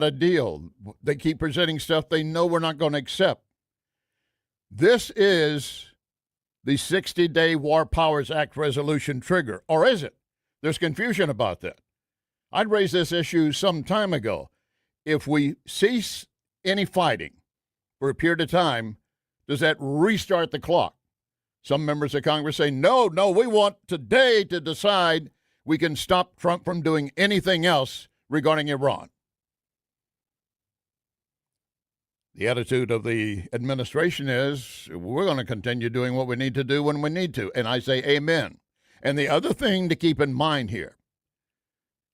a deal. They keep presenting stuff they know we're not going to accept. This is the 60-day War Powers Act resolution trigger, or is it? There's confusion about that. I'd raised this issue some time ago. If we cease any fighting for a period of time, does that restart the clock? Some members of Congress say, no, we want today to decide we can stop Trump from doing anything else regarding Iran. The attitude of the administration is we're going to continue doing what we need to do when we need to. And I say amen. And the other thing to keep in mind here,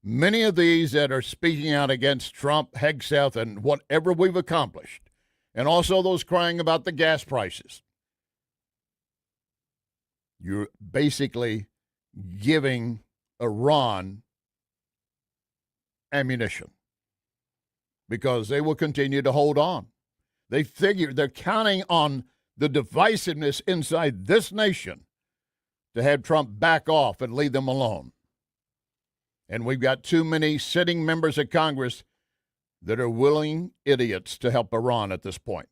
many of these that are speaking out against Trump, Hegseth, and whatever we've accomplished, and also those crying about the gas prices, you're basically giving Iran ammunition because they will continue to hold on. They figure they're counting on the divisiveness inside this nation to have Trump back off and leave them alone. And we've got too many sitting members of Congress that are willing idiots to help Iran at this point.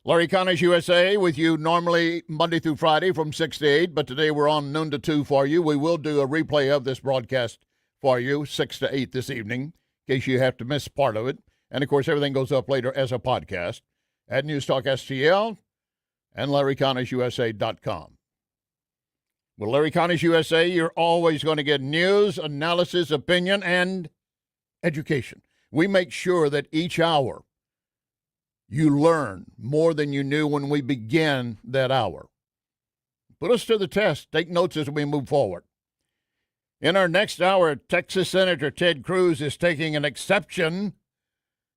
Larry Connors, USA, with you normally Monday through Friday from 6 to 8, but today we're on noon to 2 for you. We will do a replay of this broadcast for you, 6 to 8 this evening, in case you have to miss part of it. And, of course, everything goes up later as a podcast at NewsTalkSTL and LarryConnorsUSA.com. With Larry Connors USA, you're always going to get news, analysis, opinion, and education. We make sure that each hour you learn more than you knew when we began that hour. Put us to the test. Take notes as we move forward. In our next hour, Texas Senator Ted Cruz is taking an exception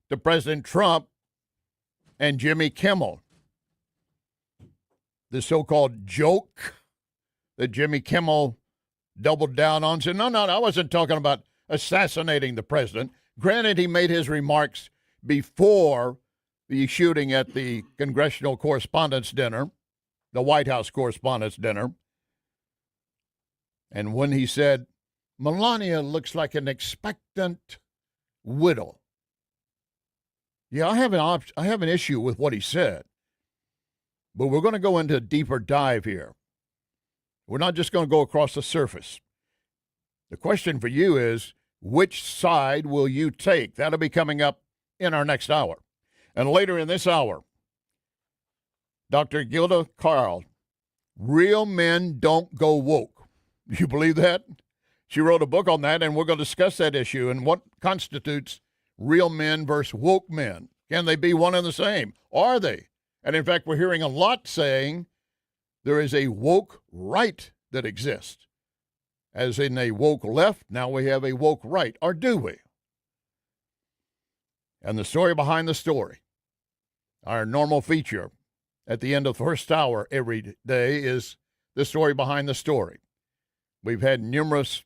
to President Trump and Jimmy Kimmel. The so-called joke that Jimmy Kimmel doubled down on, said, no, I wasn't talking about assassinating the president. Granted, he made his remarks before the shooting at the Congressional Correspondents' Dinner, the White House Correspondents' Dinner, and when he said, Melania looks like an expectant widow. Yeah, I have an issue with what he said, but we're going to go into a deeper dive here. We're not just going to go across the surface. The question for you is, which side will you take? That'll be coming up in our next hour. And later in this hour, Dr. Gilda Carl, real men don't go woke. Do you believe that? She wrote a book on that, and we're going to discuss that issue and what constitutes real men versus woke men. Can they be one and the same? Are they? And in fact, we're hearing a lot saying there is a woke right that exists. As in a woke left, now we have a woke right. Or do we? And the story behind the story, our normal feature at the end of the first hour every day, is the story behind the story. We've had numerous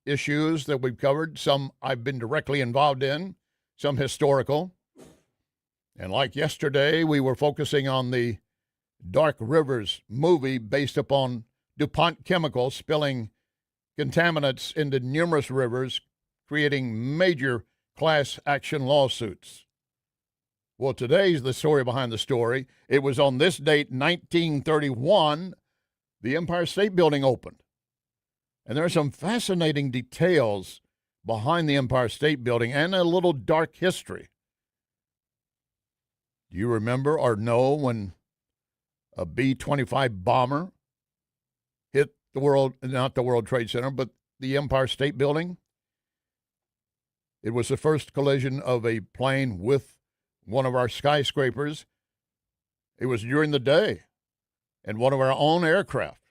issues that we've covered. Some I've been directly involved in, some historical. And like yesterday, we were focusing on the Dark Rivers movie based upon DuPont chemicals spilling contaminants into numerous rivers, creating major class action lawsuits. Well, today's the story behind the story. It was on this date, 1931, the Empire State Building opened. And there are some fascinating details behind the Empire State Building and a little dark history. Do you remember or know when a B-25 bomber hit not the World Trade Center, but the Empire State Building? It was the first collision of a plane with one of our skyscrapers. It was during the day, and one of our own aircraft.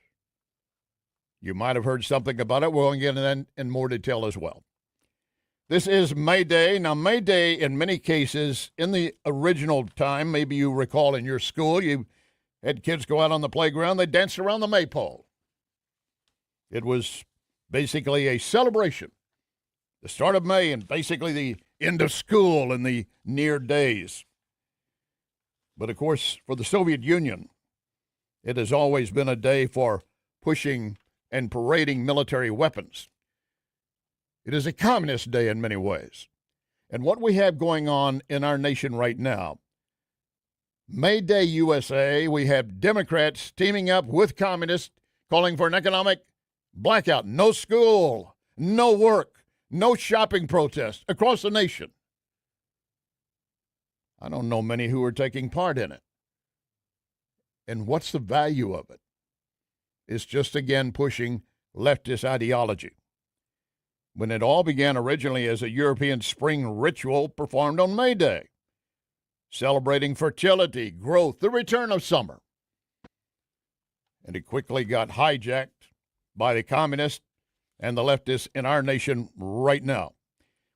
You might have heard something about it. We'll get into that in more detail as well. This is May Day. Now, May Day, in many cases, in the original time, maybe you recall in your school, you had kids go out on the playground. They danced around the maypole. It was basically a celebration. The start of May and basically the end of school in the near days. But, of course, for the Soviet Union, it has always been a day for pushing and parading military weapons. It is a communist day in many ways. And what we have going on in our nation right now, May Day USA, we have Democrats teaming up with communists calling for an economic blackout. No school, no work, no shopping protests across the nation. I don't know many who are taking part in it. And what's the value of it? It's just, again, pushing leftist ideology. When it all began originally as a European spring ritual performed on May Day, celebrating fertility, growth, the return of summer. And it quickly got hijacked by the communists and the leftists in our nation right now.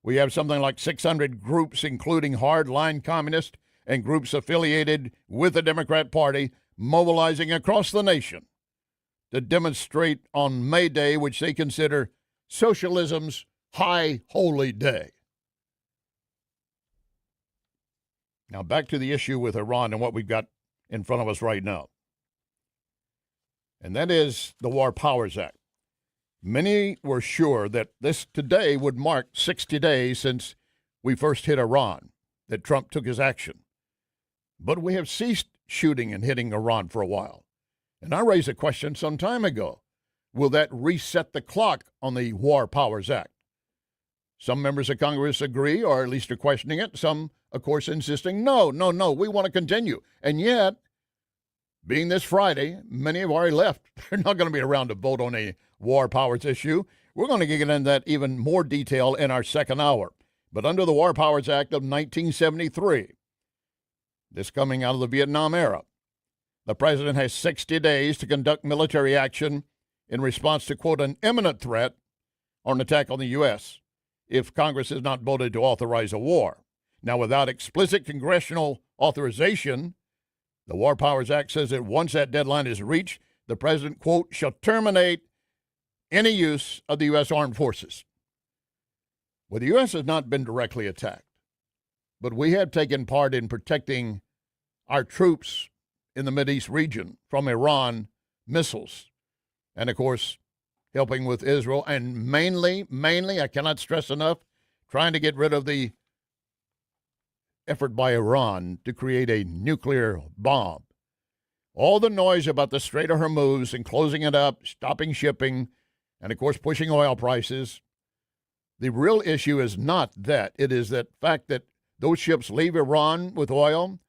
We have something like 600 groups, including hardline communists and groups affiliated with the Democrat Party, mobilizing across the nation to demonstrate on May Day, which they consider socialism's high holy day. Now, back to the issue with Iran and what we've got in front of us right now. And that is the War Powers Act. Many were sure that this today would mark 60 days since we first hit Iran, that Trump took his action. But we have ceased shooting and hitting Iran for a while. And I raised a question some time ago. Will that reset the clock on the War Powers Act? Some members of Congress agree, or at least are questioning it. Some, of course, insisting, no, we want to continue. And yet, being this Friday, many have already left. They're not going to be around to vote on a war powers issue. We're going to get into that even more detail in our second hour. But under the War Powers Act of 1973, this coming out of the Vietnam era, the president has 60 days to conduct military action in response to, quote, an imminent threat or an attack on the U.S. if Congress has not voted to authorize a war. Now, without explicit congressional authorization, the War Powers Act says that once that deadline is reached, the president, quote, shall terminate any use of the U.S. armed forces. Well, the U.S. has not been directly attacked, but we have taken part in protecting our troops in the Mideast region from Iran missiles. And, of course, helping with Israel, and mainly, I cannot stress enough, trying to get rid of the effort by Iran to create a nuclear bomb. All the noise about the Strait of Hormuz and closing it up, stopping shipping, and, of course, pushing oil prices. The real issue is not that. It is that fact that those ships leave Iran with oil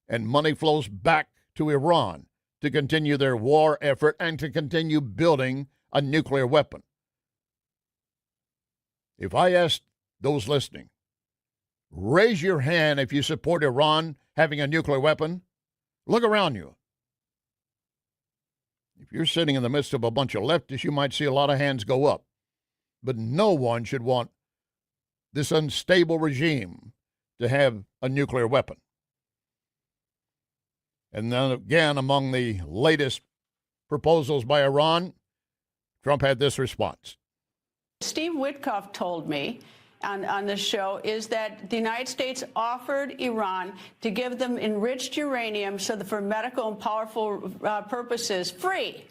and money flows back to Iran to continue their war effort and to continue building a nuclear weapon. If I asked those listening, raise your hand if you support Iran having a nuclear weapon, look around you. If you're sitting in the midst of a bunch of leftists, you might see a lot of hands go up. But no one should want this unstable regime to have a nuclear weapon. And then again, among the latest proposals by Iran, Trump had this response. Steve Witkoff told me on this show is that the United States offered Iran to give them enriched uranium so that for medical and powerful purposes, free,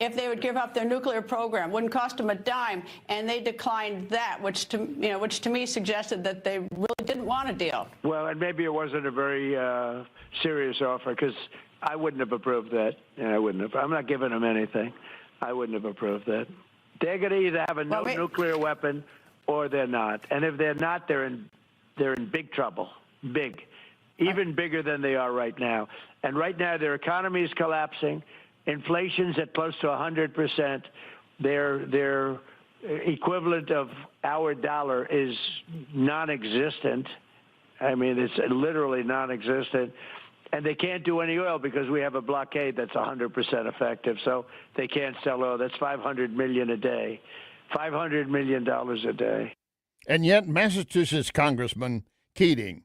if they would give up their nuclear program. Wouldn't cost them a dime, and they declined that, which to me suggested that they really didn't want a deal. Well, and maybe it wasn't a very serious offer, because I wouldn't have approved that. I wouldn't have. I'm not giving them anything. I wouldn't have approved that. They're going to either have a nuclear weapon or they're not. And if they're not, they're in big trouble, even bigger than they are right now. And right now, their economy is collapsing. Inflation's at close to 100%. Their equivalent of our dollar is non-existent. I mean, it's literally non-existent. And they can't do any oil because we have a blockade that's 100% effective. So they can't sell oil. That's $500 million a day. $500 million a day. And yet, Massachusetts Congressman Keating,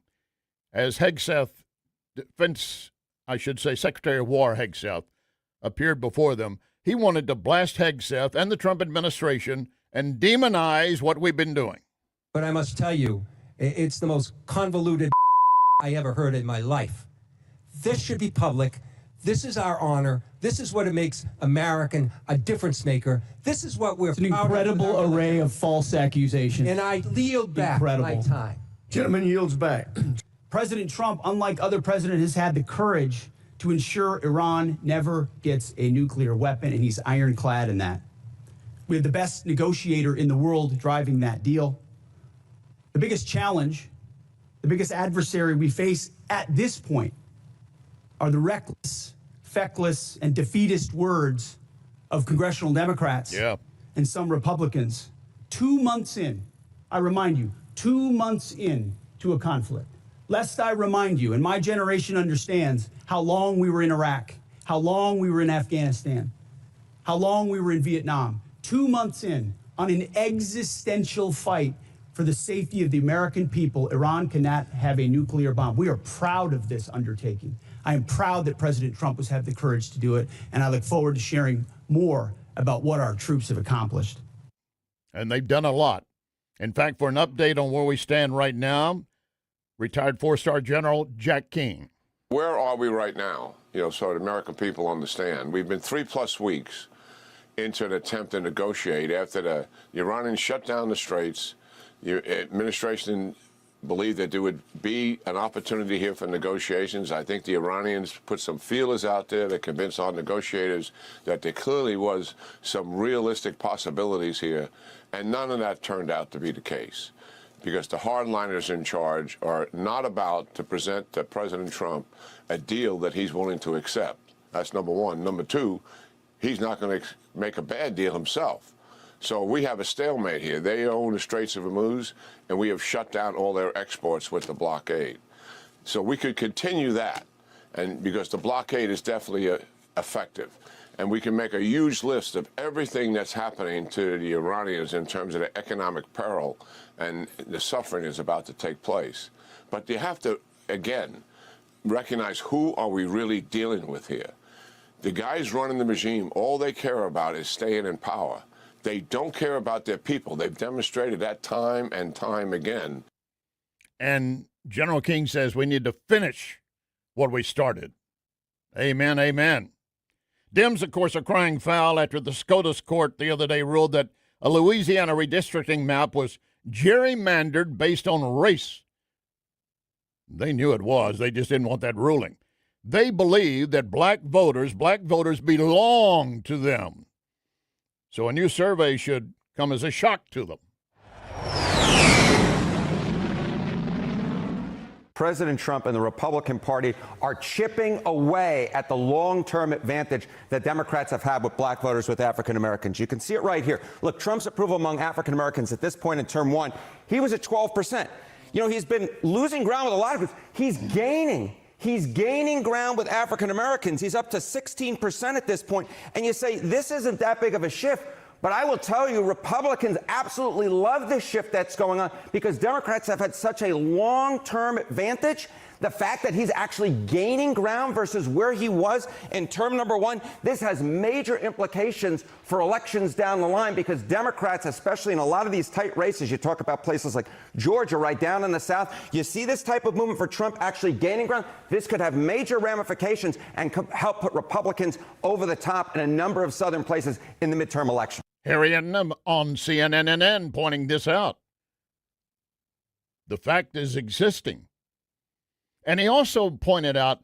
as Hegseth, Secretary of War Hegseth, appeared before them, he wanted to blast Hegseth and the Trump administration and demonize what we've been doing. But I must tell you, it's the most convoluted I ever heard in my life. This should be public. This is our honor. This is what it makes American a difference maker. This is what we're It's an incredible array of false accusations. And I yield back my time. Gentleman yields back. President Trump, unlike other presidents, has had the courage to ensure Iran never gets a nuclear weapon, and he's ironclad in that. We have the best negotiator in the world driving that deal. The biggest challenge, the biggest adversary we face at this point are the reckless, feckless, and defeatist words of congressional Democrats and some Republicans. 2 months in, I remind you, 2 months in to a conflict. Lest I remind you, and my generation understands how long we were in Iraq, how long we were in Afghanistan, how long we were in Vietnam. 2 months in on an existential fight for the safety of the American people, Iran cannot have a nuclear bomb. We are proud of this undertaking. I am proud that President Trump has had the courage to do it, and I look forward to sharing more about what our troops have accomplished. And they've done a lot. In fact, for an update on where we stand right now, retired four-star General Jack King. Where are we right now? So the American people understand. We've been 3+ weeks into an attempt to negotiate after the Iranians shut down the straits. The administration believed that there would be an opportunity here for negotiations. I think the Iranians put some feelers out there to convince our negotiators that there clearly was some realistic possibilities here, and none of that turned out to be the case, because the hardliners in charge are not about to present to President Trump a deal that he's willing to accept. That's number one. Number two, he's not going to make a bad deal himself. So we have a stalemate here. They own the Straits of Hormuz, and we have shut down all their exports with the blockade. So we could continue that, and because the blockade is definitely effective. And we can make a huge list of everything that's happening to the Iranians in terms of the economic peril and the suffering is about to take place. But you have to, again, recognize who are we really dealing with here. The guys running the regime, all they care about is staying in power. They don't care about their people. They've demonstrated that time and time again. And General King says we need to finish what we started. Amen, amen. Dems, of course, are crying foul after the SCOTUS court the other day ruled that a Louisiana redistricting map was gerrymandered based on race. They knew it was. They just didn't want that ruling. They believe that black voters belong to them. So a new survey should come as a shock to them. President Trump and the Republican Party are chipping away at the long-term advantage that Democrats have had with black voters, with African Americans. You can see it right here. Look, Trump's approval among African Americans at this point in term one, he was at 12%. He's been losing ground with a lot of groups. He's gaining ground with African Americans. He's up to 16% at this point. And you say, this isn't that big of a shift. But I will tell you, Republicans absolutely love this shift that's going on because Democrats have had such a long-term advantage. The fact that he's actually gaining ground versus where he was in term number one, this has major implications for elections down the line because Democrats, especially in a lot of these tight races, you talk about places like Georgia, right down in the South, you see this type of movement for Trump actually gaining ground. This could have major ramifications and help put Republicans over the top in a number of southern places in the midterm election. Harry Enum on CNN pointing this out. The fact is existing. And he also pointed out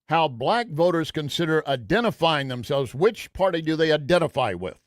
how black voters consider identifying themselves. Which party do they identify with?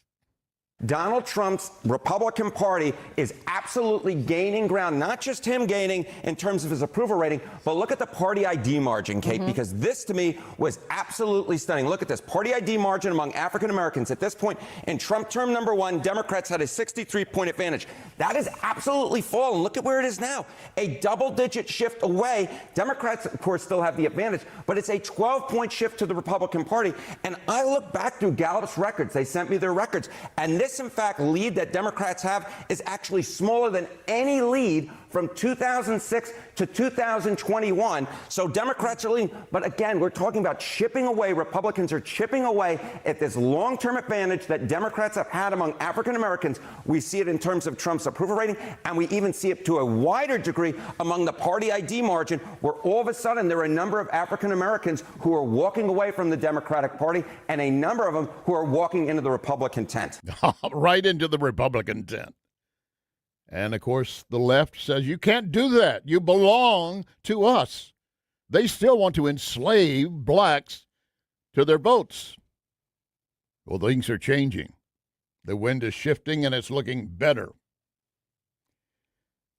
Donald Trump's Republican Party is absolutely gaining ground, not just him gaining in terms of his approval rating, but look at the party ID margin, Kate, because this to me was absolutely stunning. Look at this party ID margin among African Americans. At this point in Trump term number one, Democrats had a 63-point advantage. That is absolutely fallen. Look at where it is now. A double-digit shift away. Democrats, of course, still have the advantage, but it's a 12-point shift to the Republican Party. And I look back through Gallup's records. They sent me their records. And this, in fact, lead that Democrats have is actually smaller than any lead from 2006 to 2021. So Democrats are leading. But again, we're talking about chipping away. Republicans are chipping away at this long-term advantage that Democrats have had among African Americans. We see it in terms of Trump's approval rating, and we even see it to a wider degree among the party ID margin, where all of a sudden there are a number of African Americans who are walking away from the Democratic Party and a number of them who are walking into the Republican tent. Right into the Republican tent. And, of course, the left says you can't do that. You belong to us. They still want to enslave blacks to their votes. Well, things are changing. The wind is shifting, and it's looking better.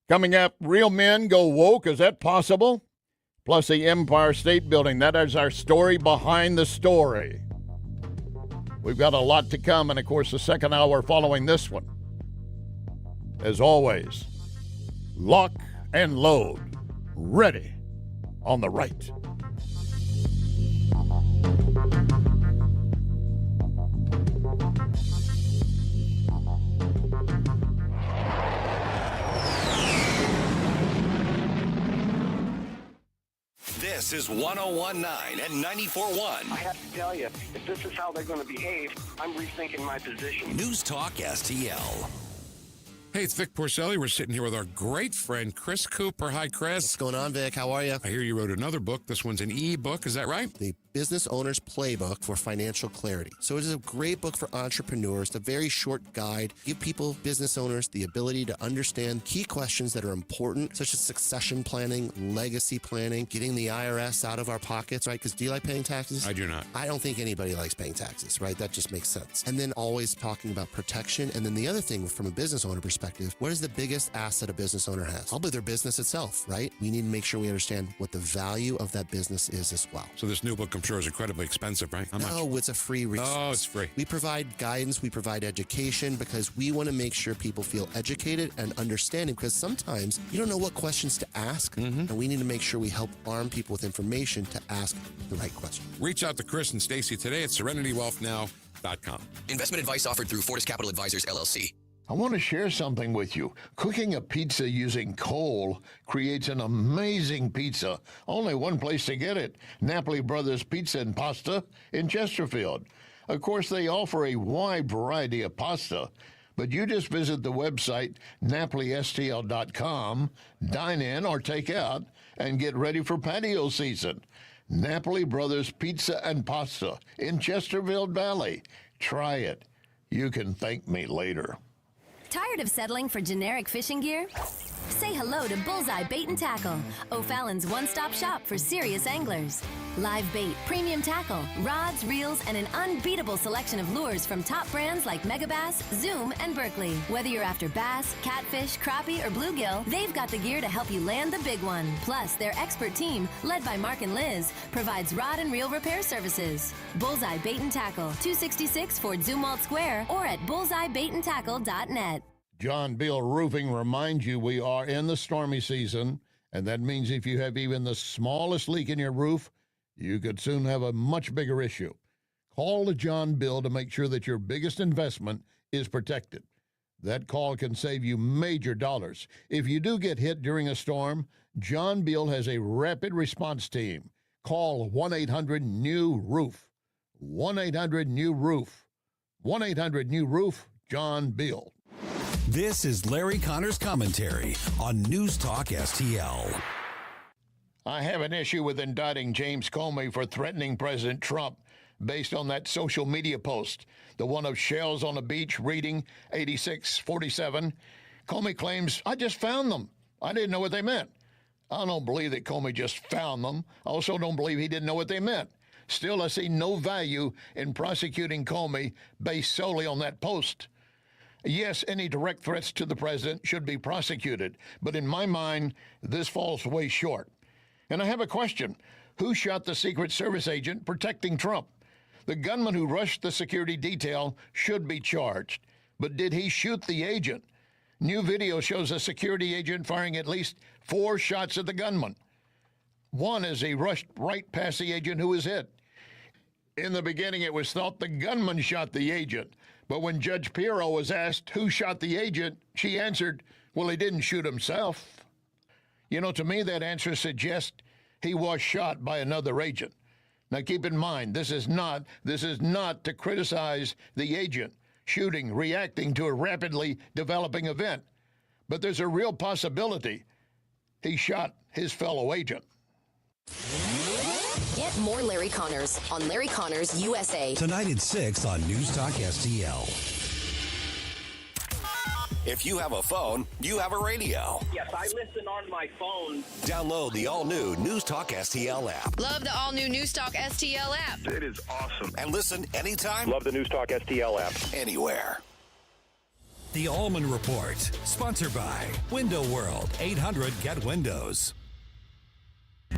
Coming up, real men go woke. Is that possible? Plus the Empire State Building. That is our story behind the story. We've got a lot to come, and, of course, the second hour following this one. As always, lock and load, ready on the right. This is 101.9 and 94.1. I have to tell you, if this is how they're going to behave, I'm rethinking my position. News Talk STL. Hey, it's Vic Porcelli. We're sitting here with our great friend, Chris Cooper. Hi, Chris. What's going on, Vic? How are you? I hear you wrote another book. This one's an e-book. Is that right? The Business Owner's Playbook for Financial Clarity. So it is a great book for entrepreneurs. It's a very short guide. Give people, business owners, the ability to understand key questions that are important, such as succession planning, legacy planning, getting the IRS out of our pockets, right? Because do you like paying taxes? I do not. I don't think anybody likes paying taxes, right? That just makes sense. And then always talking about protection. And then the other thing from a business owner perspective, what is the biggest asset a business owner has? Probably their business itself, right? We need to make sure we understand what the value of that business is as well. So this new book, I'm sure, is incredibly expensive, right? How much? No, it's a free resource. Oh, it's free. We provide guidance, we provide education, because we want to make sure people feel educated and understanding, because sometimes you don't know what questions to ask, and we need to make sure we help arm people with information to ask the right question. Reach out to Chris and Stacy today at SerenityWealthNow.com. Investment advice offered through Fortis Capital Advisors, LLC. I want to share something with you. Cooking a pizza using coal creates an amazing pizza. Only one place to get it, Napoli Brothers Pizza and Pasta in Chesterfield. Of course, they offer a wide variety of pasta, but you just visit the website NapoliSTL.com, dine in or take out, and get ready for patio season. Napoli Brothers Pizza and Pasta in Chesterfield Valley. Try it. You can thank me later. Tired of settling for generic fishing gear? Say hello to Bullseye Bait and Tackle, O'Fallon's one-stop shop for serious anglers. Live bait, premium tackle, rods, reels, and an unbeatable selection of lures from top brands like Megabass, Zoom, and Berkley. Whether you're after bass, catfish, crappie, or bluegill, they've got the gear to help you land the big one. Plus, their expert team, led by Mark and Liz, provides rod and reel repair services. Bullseye Bait and Tackle, 266 Fort Zumwalt Square, or at bullseyebaitandtackle.net. John Beal Roofing reminds you we are in the stormy season, and that means if you have even the smallest leak in your roof, you could soon have a much bigger issue. Call John Beal to make sure that your biggest investment is protected. That call can save you major dollars. If you do get hit during a storm, John Beal has a rapid response team. Call 1-800-NEW-ROOF. 1-800-NEW-ROOF. 1-800-NEW-ROOF, John Beal. This is Larry Connor's commentary on News Talk STL. I have an issue with indicting James Comey for threatening President Trump based on that social media post, the one of shells on a beach reading 8647. Comey claims, I just found them. I didn't know what they meant. I don't believe that Comey just found them. I also don't believe he didn't know what they meant. Still, I see no value in prosecuting Comey based solely on that post. Yes, any direct threats to the president should be prosecuted, but in my mind, this falls way short. And I have a question. Who shot the Secret Service agent protecting Trump? The gunman who rushed the security detail should be charged. But did he shoot the agent? New video shows a security agent firing at least 4 shots at the gunman. One as he rushed right past the agent who was hit. In the beginning, it was thought the gunman shot the agent. But when Judge Pirro was asked who shot the agent, she answered, well, he didn't shoot himself. You know, to me, that answer suggests he was shot by another agent. Now, keep in mind, this is not to criticize the agent shooting, reacting to a rapidly developing event. But there's a real possibility he shot his fellow agent. Get more Larry Connors on Larry Connors USA. Tonight at 6 on News Talk STL. If you have a phone, you have a radio. Yes, I listen on my phone. Download the all-new News Talk STL app. Love the all-new News Talk STL app. It is awesome. And listen anytime. Love the News Talk STL app. Anywhere. The Allman Report, sponsored by Window World, 800-GET-WINDOWS.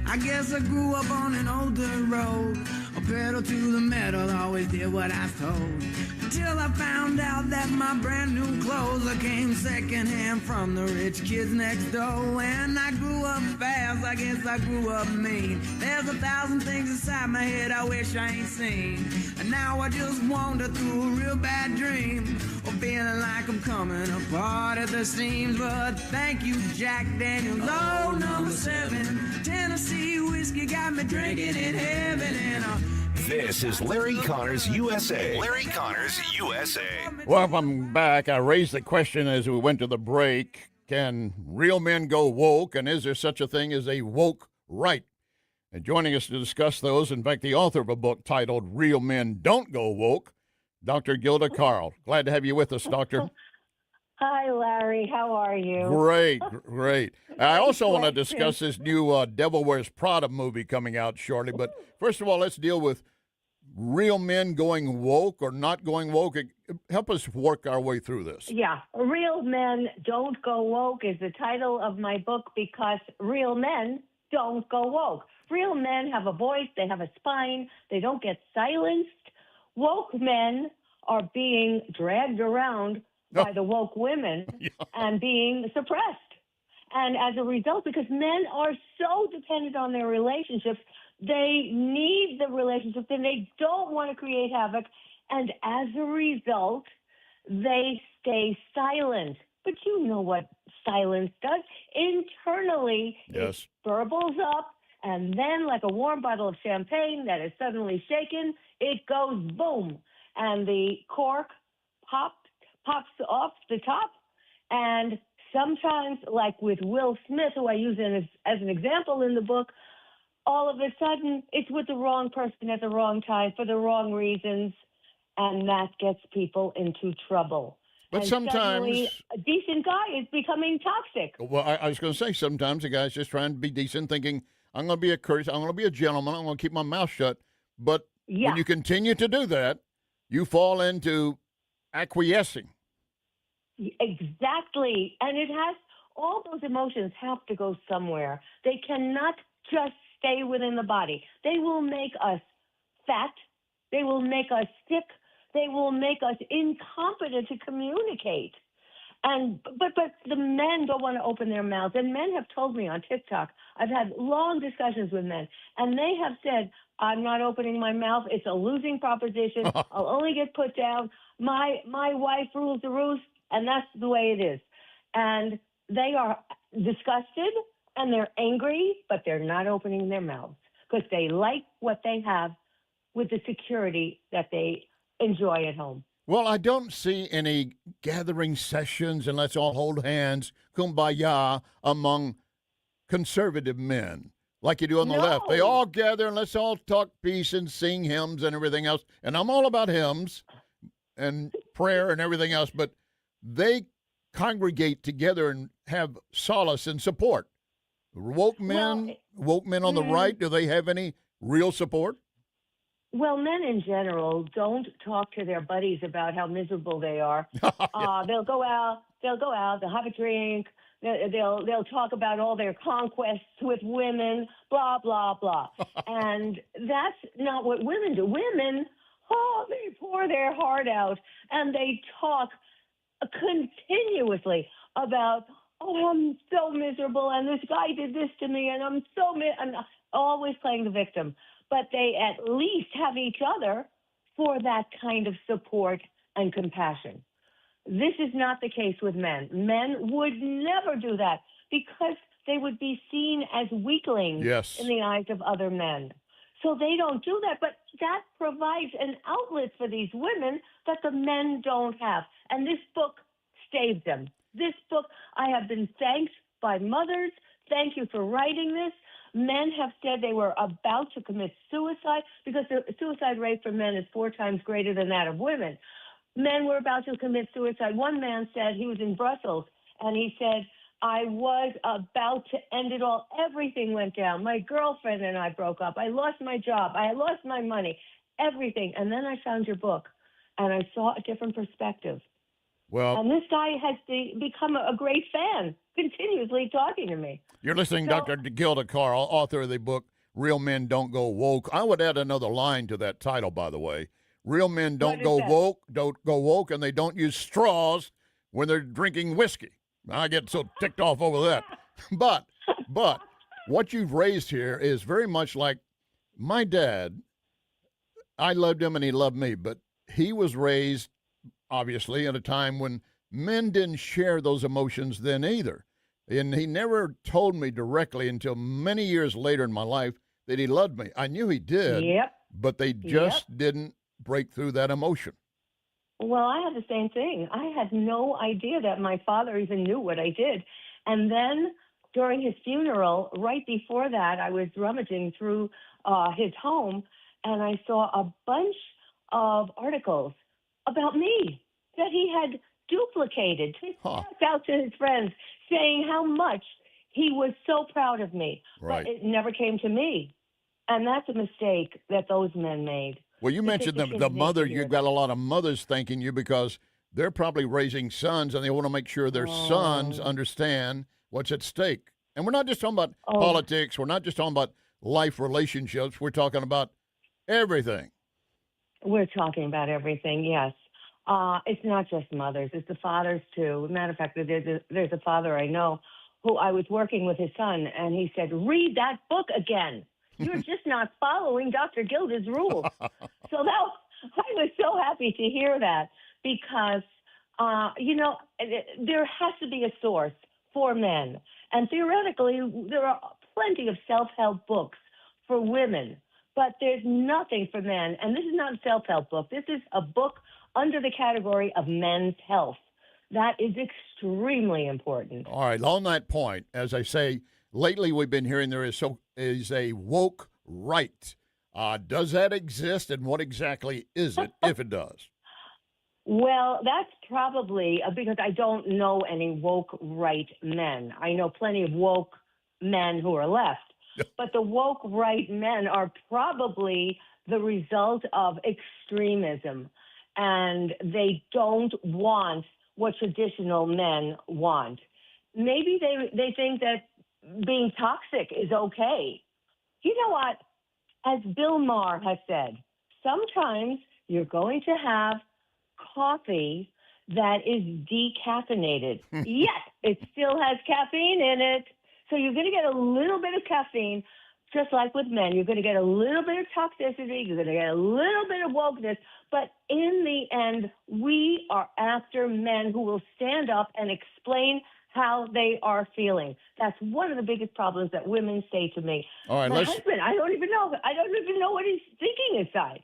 I guess I grew up on an older road. A pedal to the metal, always did what I was told. Until I found out that my brand new clothes came secondhand from the rich kids next door. And I grew up fast, I guess I grew up mean. There's 1,000 things inside my head I wish I ain't seen. And now I just wander through a real bad dream, or feeling like I'm coming apart at the seams. But thank you, Jack Daniels, oh, number 7. Tennessee whiskey got me drinking in heaven. And This is Larry Connors USA. Larry Connors USA. Welcome back. I raised the question as we went to the break. Can real men go woke, and is there such a thing as a woke right? And joining us to discuss those, in fact, the author of a book titled Real Men Don't Go Woke, Dr. Gilda Carl. Glad to have you with us, Doctor. Hi, Larry. How are you? Great, great. I also want to discuss this new Devil Wears Prada movie coming out shortly. But first of all, let's deal with real men going woke or not going woke. Help us work our way through this. Yeah. Real Men Don't Go Woke is the title of my book, because real men don't go woke. Real men have a voice. They have a spine. They don't get silenced. Woke men are being dragged around by the woke women and being suppressed. And as a result, because men are so dependent on their relationships, they need the relationships and they don't want to create havoc. And as a result, they stay silent. But you know what silence does. Internally, it burbles up, and then like a warm bottle of champagne that is suddenly shaken, it goes boom. And the cork pops off the top. And sometimes, like with Will Smith, who I use as an example in the book, all of a sudden it's with the wrong person at the wrong time for the wrong reasons, and that gets people into trouble. But and sometimes a decent guy is becoming toxic. Well, I was going to say, sometimes a guy's just trying to be decent, thinking, I'm going to be a courteous, I'm going to be a gentleman, I'm going to keep my mouth shut. But when you continue to do that, you fall into acquiescing. Exactly. And it has, all those emotions have to go somewhere. They cannot just stay within the body. They will make us fat. They will make us sick. They will make us incompetent to communicate. But the men don't want to open their mouths. And men have told me on TikTok, I've had long discussions with men, and they have said, I'm not opening my mouth. It's a losing proposition. I'll only get put down. My wife rules the roost, and that's the way it is. And they are disgusted, and they're angry, but they're not opening their mouths because they like what they have with the security that they enjoy at home. Well, I don't see any gathering sessions and let's all hold hands, kumbaya, among conservative men like you do on the left. They all gather and let's all talk peace and sing hymns and everything else. And I'm all about hymns and prayer and everything else, but they congregate together and have solace and support. Woke men on the right, do they have any real support? Well, men in general don't talk to their buddies about how miserable they are. They'll go out, they'll have a drink, they'll talk about all their conquests with women, blah, blah, blah. And that's not what women do. Women, they pour their heart out and they talk continuously about, I'm so miserable and this guy did this to me and I'm always playing the victim. But they at least have each other for that kind of support and compassion. This is not the case with men. Men would never do that because they would be seen as weaklings Yes. in the eyes of other men. So they don't do that. But that provides an outlet for these women that the men don't have. And this book saved them. This book, I have been thanked by mothers. Thank you for writing this. Men have said they were about to commit suicide because the suicide rate for men is 4 times greater than that of women. Men were about to commit suicide. One man said he was in Brussels, and he said, I was about to end it all. Everything went down. My girlfriend and I broke up. I lost my job. I lost my money, everything. And then I found your book, and I saw a different perspective. Well, and this guy has become a great fan, continuously talking to me. You're listening to Dr. Gilda Carl, author of the book Real Men Don't Go Woke. I would add another line to that title, by the way. Real men don't go woke, and they don't use straws when they're drinking whiskey. I get so ticked off over that. But what you've raised here is very much like my dad. I loved him and he loved me, but he was raised, obviously, at a time when men didn't share those emotions then either. And he never told me directly until many years later in my life that he loved me. I knew he did, but they just didn't break through that emotion. Well, I had the same thing. I had no idea that my father even knew what I did. And then during his funeral, right before that, I was rummaging through his home, and I saw a bunch of articles about me that he had duplicated, passed out to his friends, saying how much he was so proud of me. Right. But it never came to me. And that's a mistake that those men made. Well, you mentioned the mother. You've got a lot of mothers thanking you because they're probably raising sons, and they want to make sure their sons understand what's at stake. And we're not just talking about politics. We're not just talking about life relationships. We're talking about everything. We're talking about everything, yes. It's not just mothers. It's the fathers, too. Matter of fact, there's a father I know who I was working with his son, and he said, read that book again. You're just not following Dr. Gilda's rules. So I was so happy to hear that because, there has to be a source for men. And theoretically, there are plenty of self-help books for women, but there's nothing for men. And this is not a self-help book. This is a book under the category of men's health. That is extremely important. All right. On that point, as I say, lately we've been hearing there is a woke right. Does that exist, and what exactly is it, if it does? Well, that's probably because I don't know any woke right men. I know plenty of woke men who are left. But the woke right men are probably the result of extremism. And they don't want what traditional men want. Maybe they think that being toxic is okay. You know what? As Bill Maher has said, sometimes you're going to have coffee that is decaffeinated. Yet it still has caffeine in it. So you're going to get a little bit of caffeine, just like with men. You're going to get a little bit of toxicity. You're going to get a little bit of wokeness. But in the end, we are after men who will stand up and explain how they are feeling. That's one of the biggest problems that women say to me. All right, my husband, I don't even know what he's thinking inside.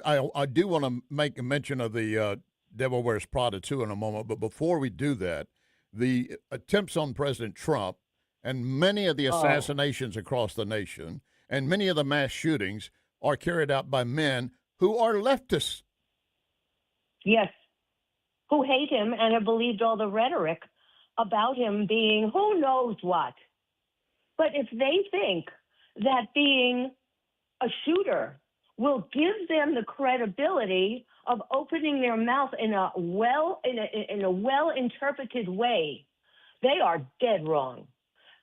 I do want to make a mention of the Devil Wears Prada, too, in a moment. But before we do that, the attempts on President Trump and many of the assassinations across the nation and many of the mass shootings are carried out by men who are leftists. Yes, who hate him and have believed all the rhetoric about him being who knows what. But if they think that being a shooter will give them the credibility of opening their mouth in a well-interpreted way, they are dead wrong,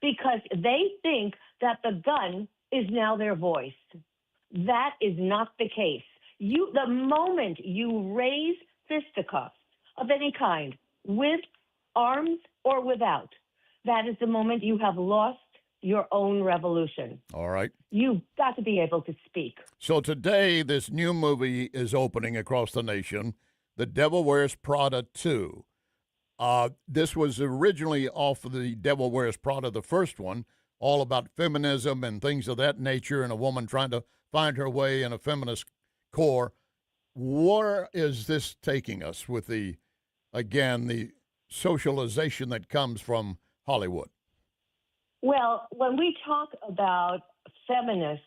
because they think that the gun is now their voice. That is not the case. The moment you raise fisticuffs of any kind, with arms or without, that is the moment you have lost your own revolution. All right. You've got to be able to speak. So today, this new movie is opening across the nation, The Devil Wears Prada 2. This was originally off of The Devil Wears Prada, the first one, all about feminism and things of that nature, and a woman trying to find her way in a feminist core. Where is this taking us with the socialization that comes from Hollywood? Well, when we talk about feminists,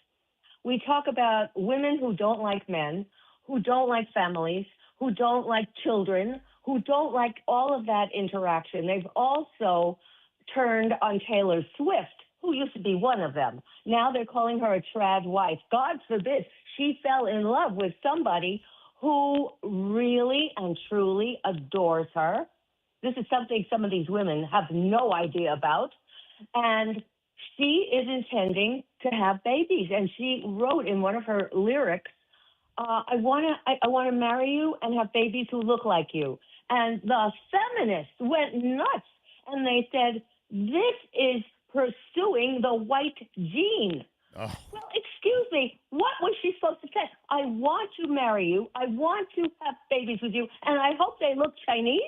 we talk about women who don't like men, who don't like families, who don't like children, who don't like all of that interaction. They've also turned on Taylor Swift, who used to be one of them. Now they're calling her a trad wife. God forbid she fell in love with somebody who really and truly adores her. This is something some of these women have no idea about. And she is intending to have babies. And she wrote in one of her lyrics, I want to marry you and have babies who look like you. And the feminists went nuts. And they said, this is pursuing the white gene. Oh. Well, excuse me, what was she supposed to say? I want to marry you. I want to have babies with you. And I hope they look Chinese.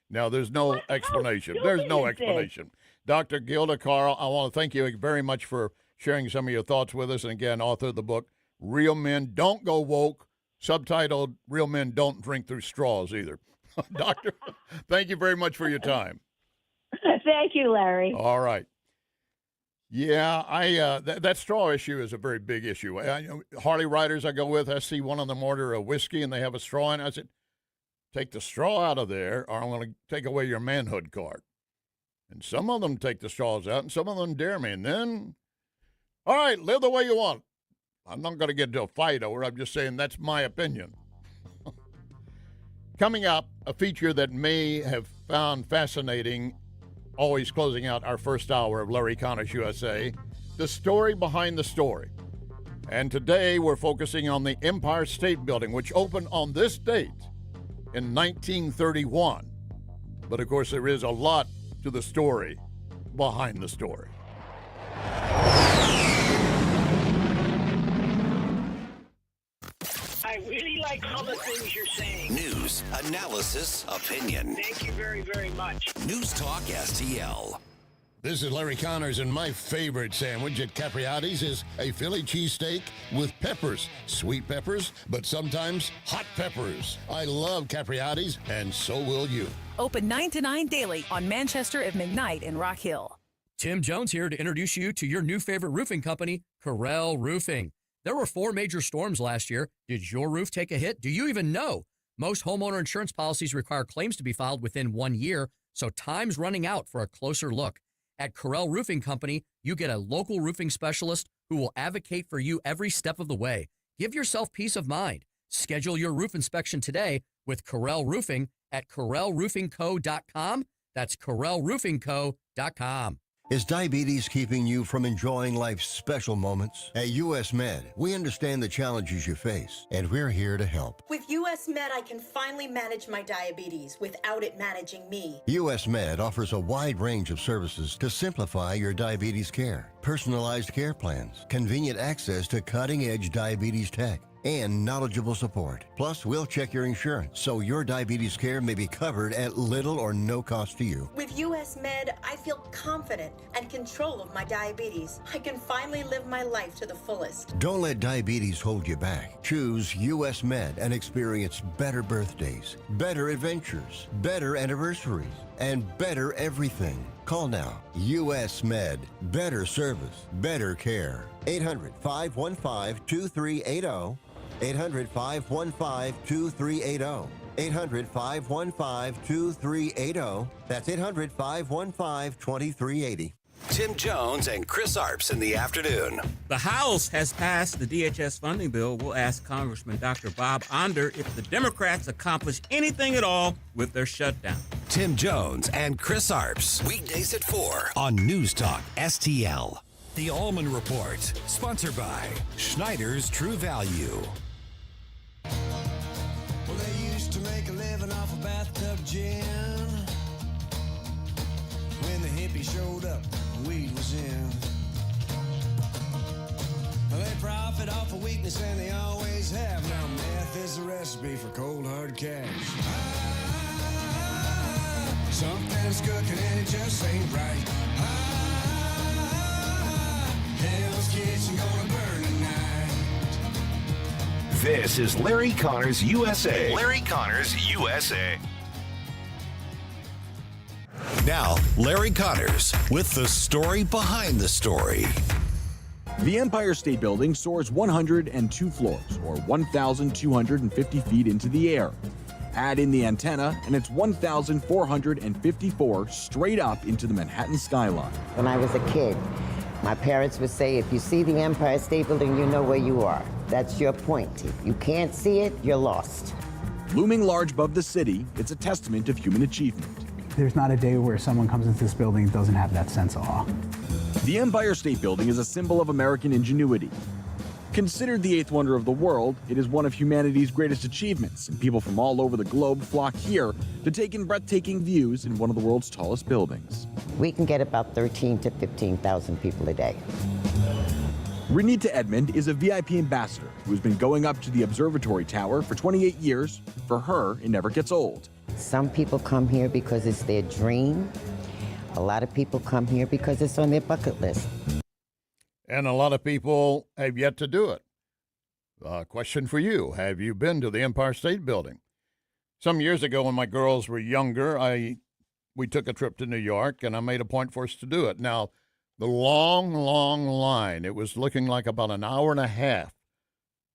Now, there's no explanation. There's no explanation. Dr. Gilda Carl, I want to thank you very much for sharing some of your thoughts with us. And again, author of the book, Real Men Don't Go Woke, subtitled, Real Men Don't Drink Through Straws Either. Doctor, thank you very much for your time. Thank you, Larry. All right. Yeah, that straw issue is a very big issue. Harley riders I go with, I see one of them order a whiskey and they have a straw in it. I said, take the straw out of there or I'm going to take away your manhood card. And some of them take the straws out and some of them dare me. And then, all right, live the way you want. I'm not going to get into a fight over it. I'm just saying that's my opinion. Coming up, a feature that may have found fascinating, always closing out our first hour of Larry Connors USA, the story behind the story. And today we're focusing on the Empire State Building, which opened on this date in 1931. But of course, there is a lot to the story behind the story. I really like all the things you're saying. News, analysis, opinion. Thank you very, very much. News Talk STL. This is Larry Connors, and my favorite sandwich at Capriati's is a Philly cheesesteak with peppers. Sweet peppers, but sometimes hot peppers. I love Capriati's, and so will you. Open 9 to 9 daily on Manchester at McKnight in Rock Hill. Tim Jones here to introduce you to your new favorite roofing company, Corel Roofing. There were 4 major storms last year. Did your roof take a hit? Do you even know? Most homeowner insurance policies require claims to be filed within 1 year, so time's running out for a closer look. At Corel Roofing Company, you get a local roofing specialist who will advocate for you every step of the way. Give yourself peace of mind. Schedule your roof inspection today with Corel Roofing at CorelRoofingCo.com. That's CorelRoofingCo.com. Is diabetes keeping you from enjoying life's special moments? At U.S. Med, we understand the challenges you face, and we're here to help. With U.S. Med, I can finally manage my diabetes without it managing me. U.S. Med offers a wide range of services to simplify your diabetes care. Personalized care plans, convenient access to cutting-edge diabetes tech, and knowledgeable support. Plus, we'll check your insurance so your diabetes care may be covered at little or no cost to you. With U.S. Med, I feel confident and control of my diabetes. I can finally live my life to the fullest. Don't let diabetes hold you back. Choose U.S. Med and experience better birthdays, better adventures, better anniversaries, and better everything. Call now. U.S. Med. Better service, better care. 800-515-2380. 800-515-2380. 800-515-2380. That's 800-515-2380. Tim Jones and Chris Arps in the afternoon. The House has passed the DHS funding bill. We'll ask Congressman Dr. Bob Onder if the Democrats accomplish anything at all with their shutdown. Tim Jones and Chris Arps. Weekdays at 4 on News Talk STL. The Allman Report, sponsored by Schneider's True Value. Well, they used to make a living off of bathtub gin. When the hippie showed up, weed was in. Well, they profit off of weakness and they always have. Now meth is a recipe for cold hard cash. Something's cooking and it just ain't right. Hell's Kitchen gonna burn tonight. This is Larry Connors USA. Larry Connors USA. Now, Larry Connors with the story behind the story. The Empire State Building soars 102 floors, or 1,250 feet into the air. Add in the antenna, and it's 1,454 straight up into the Manhattan skyline. When I was a kid, my parents would say, if you see the Empire State Building, you know where you are. That's your point. If you can't see it, you're lost. Looming large above the city, it's a testament of human achievement. There's not a day where someone comes into this building and doesn't have that sense of awe. The Empire State Building is a symbol of American ingenuity. Considered the eighth wonder of the world, it is one of humanity's greatest achievements, and people from all over the globe flock here to take in breathtaking views in one of the world's tallest buildings. We can get about 13,000 to 15,000 people a day. Renita Edmond is a VIP ambassador who has been going up to the observatory tower for 28 years. For her, it never gets old. Some people come here because it's their dream. A lot of people come here because it's on their bucket list. And a lot of people have yet to do it. Question for you. Have you been to the Empire State Building? Some years ago when my girls were younger, we took a trip to New York, and I made a point for us to do it. Now, the long line, it was looking like about an hour and a half,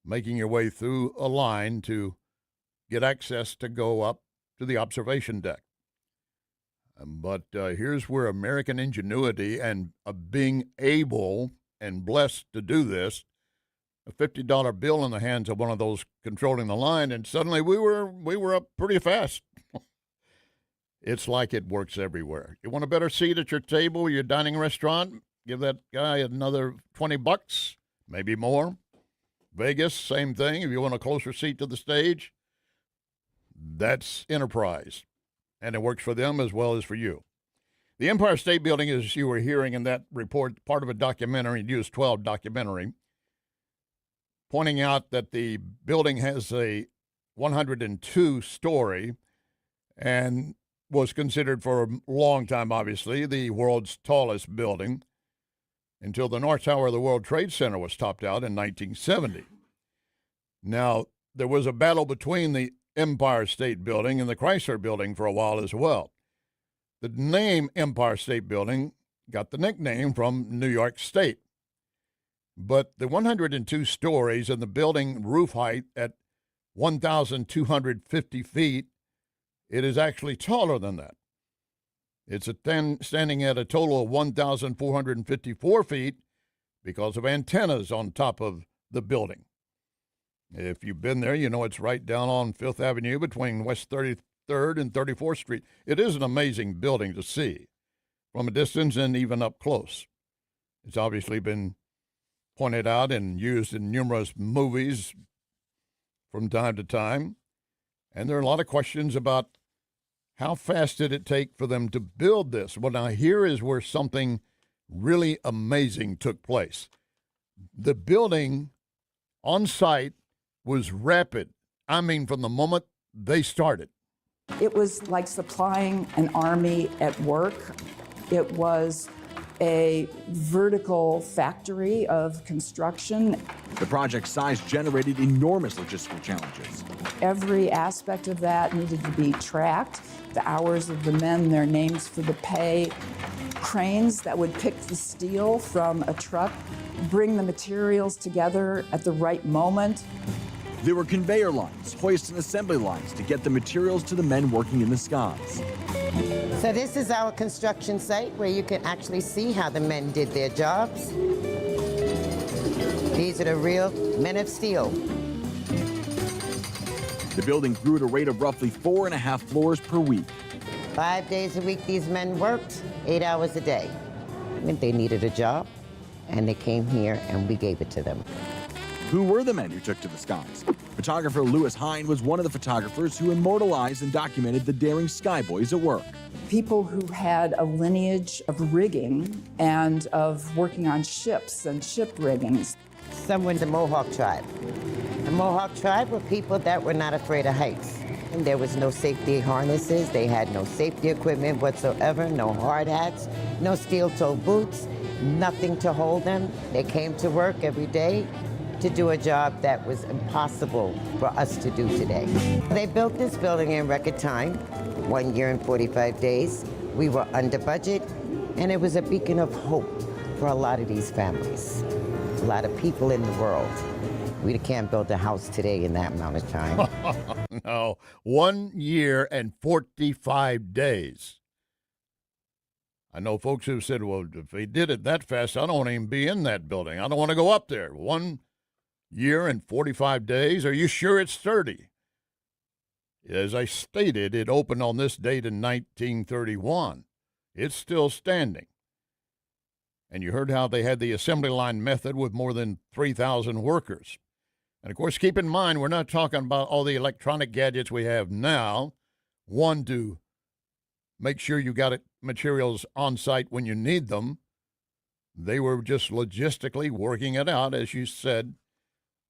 making your way through a line to get access to go up to the observation deck. But here's where American ingenuity and being able and blessed to do this, a $50 bill in the hands of one of those controlling the line, and suddenly we were up pretty fast. It's like it works everywhere. You want a better seat at your table, your dining restaurant? Give that guy another $20, maybe more. Vegas, same thing. If you want a closer seat to the stage, that's Enterprise, and it works for them as well as for you. The Empire State Building, as you were hearing in that report, part of a documentary, News 12 documentary, pointing out that the building has a 102-story and was considered for a long time, obviously, the world's tallest building until the North Tower of the World Trade Center was topped out in 1970. Now, there was a battle between the Empire State Building and the Chrysler Building for a while as well. The name Empire State Building got the nickname from New York State. But the 102 stories and the building roof height at 1,250 feet, it is actually taller than that. It's standing at a total of 1,454 feet because of antennas on top of the building. If you've been there, you know it's right down on 5th Avenue between West 33rd and 34th Street. It is an amazing building to see from a distance and even up close. It's obviously been pointed out and used in numerous movies from time to time. And there are a lot of questions about how fast did it take for them to build this? Well, now here is where something really amazing took place. The building on site was rapid. I mean, from the moment they started. It was like supplying an army at work. It was a vertical factory of construction. The project's size generated enormous logistical challenges. Every aspect of that needed to be tracked. The hours of the men, their names for the pay, cranes that would pick the steel from a truck, bring the materials together at the right moment. There were conveyor lines, hoist and assembly lines to get the materials to the men working in the skies. So this is our construction site where you can actually see how the men did their jobs. These are the real men of steel. The building grew at a rate of roughly 4.5 floors per week. 5 days a week these men worked, 8 hours a day. I mean, they needed a job, and they came here and we gave it to them. Who were the men who took to the skies? Photographer Lewis Hine was one of the photographers who immortalized and documented the daring skyboys at work. People who had a lineage of rigging and of working on ships and ship riggings. Some were the Mohawk tribe. The Mohawk tribe were people that were not afraid of heights. And there was no safety harnesses. They had no safety equipment whatsoever, no hard hats, no steel-toed boots, nothing to hold them. They came to work every day to do a job that was impossible for us to do today. They built this building in record time, 1 year and 45 days. We were under budget, and it was a beacon of hope for a lot of these families, a lot of people in the world. We can't build a house today in that amount of time. No, 1 year and 45 days. I know folks who said, well, if they did it that fast, I don't want to even be in that building. I don't want to go up there. 1 year and 45 days? Are you sure it's sturdy? As I stated, it opened on this date in 1931. It's still standing. And you heard how they had the assembly line method with more than 3,000 workers. And, of course, keep in mind, we're not talking about all the electronic gadgets we have now. One, to make sure you got materials on site when you need them. They were just logistically working it out, as you said,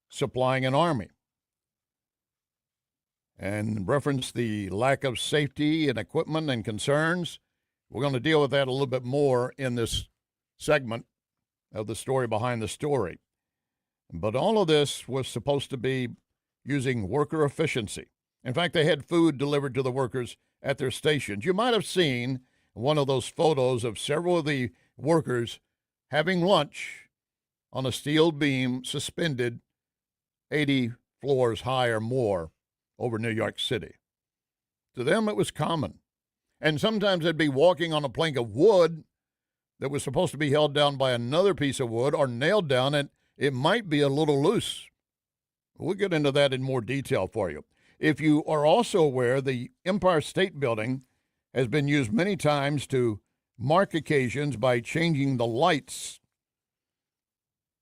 supplying an army. And reference the lack of safety and equipment and concerns. We're going to deal with that a little bit more in this segment of the story behind the story. But all of this was supposed to be using worker efficiency. In fact, they had food delivered to the workers at their stations. You might have seen one of those photos of several of the workers having lunch on a steel beam suspended 80 floors high or more over New York City. To them, it was common. And sometimes they'd be walking on a plank of wood that was supposed to be held down by another piece of wood or nailed down, and it might be a little loose. We'll get into that in more detail for you. If you are also aware, the Empire State Building has been used many times to mark occasions by changing the lights.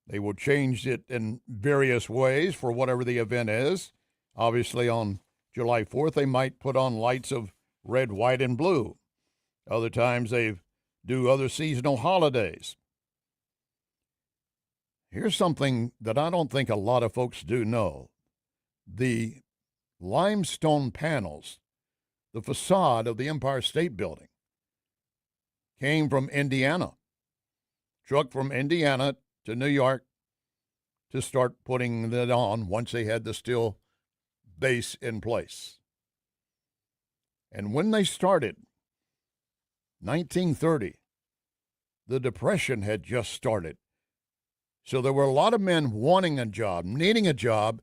They will change it in various ways for whatever the event is. Obviously, on July 4th, they might put on lights of red, white, and blue. Other times, they do other seasonal holidays. Here's something that I don't think a lot of folks do know. The limestone panels, the facade of the Empire State Building, came from Indiana. Truck from Indiana to New York to start putting that on once they had the steel base in place. And when they started, 1930, the Depression had just started. So there were a lot of men wanting a job, needing a job,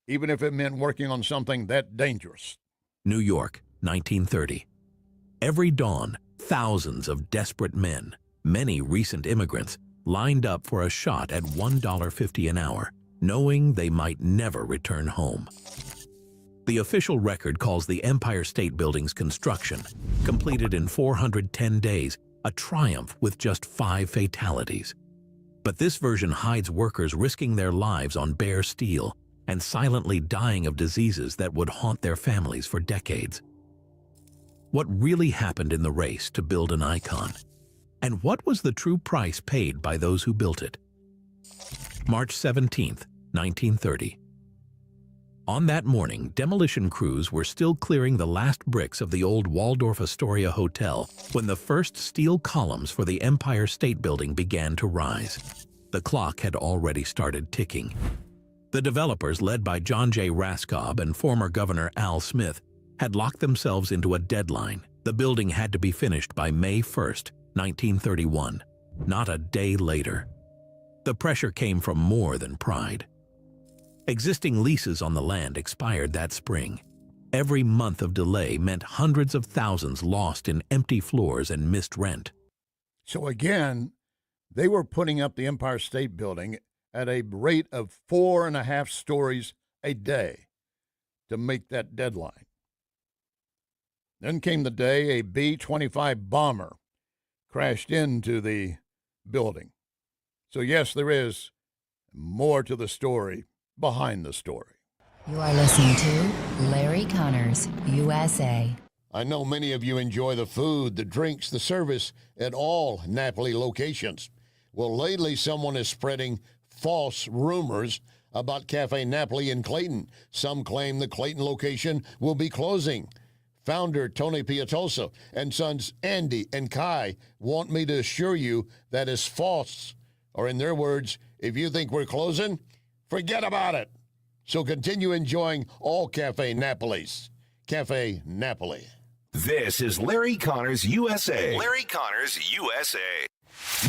even if it meant working on something that dangerous. New York, 1930. Every dawn, thousands of desperate men, many recent immigrants, lined up for a shot at $1.50 an hour, knowing they might never return home. The official record calls the Empire State Building's construction, completed in 410 days, a triumph with just 5 fatalities. But this version hides workers risking their lives on bare steel and silently dying of diseases that would haunt their families for decades. What really happened in the race to build an icon? And what was the true price paid by those who built it? March 17th, 1930. On that morning, demolition crews were still clearing the last bricks of the old Waldorf Astoria Hotel when the first steel columns for the Empire State Building began to rise. The clock had already started ticking. The developers, led by John J. Raskob and former Governor Al Smith, had locked themselves into a deadline. The building had to be finished by May 1st, 1931, not a day later. The pressure came from more than pride. Existing leases on the land expired that spring. Every month of delay meant hundreds of thousands lost in empty floors and missed rent. So again, they were putting up the Empire State Building at a rate of 4.5 stories a day to make that deadline. Then came the day a B-25 bomber crashed into the building. So yes, there is more to the story behind the story. You are listening to Larry Connors, USA. I know many of you enjoy the food, the drinks, the service at all Napoli locations. Well, lately someone is spreading false rumors about Cafe Napoli in Clayton. Some claim the Clayton location will be closing. Founder Tony Piatosa and sons Andy and Kai want me to assure you that is false. Or in their words, if you think we're closing, forget about it. So continue enjoying all Cafe Napolis. Cafe Napoli. This is Larry Connors USA. Larry Connors USA.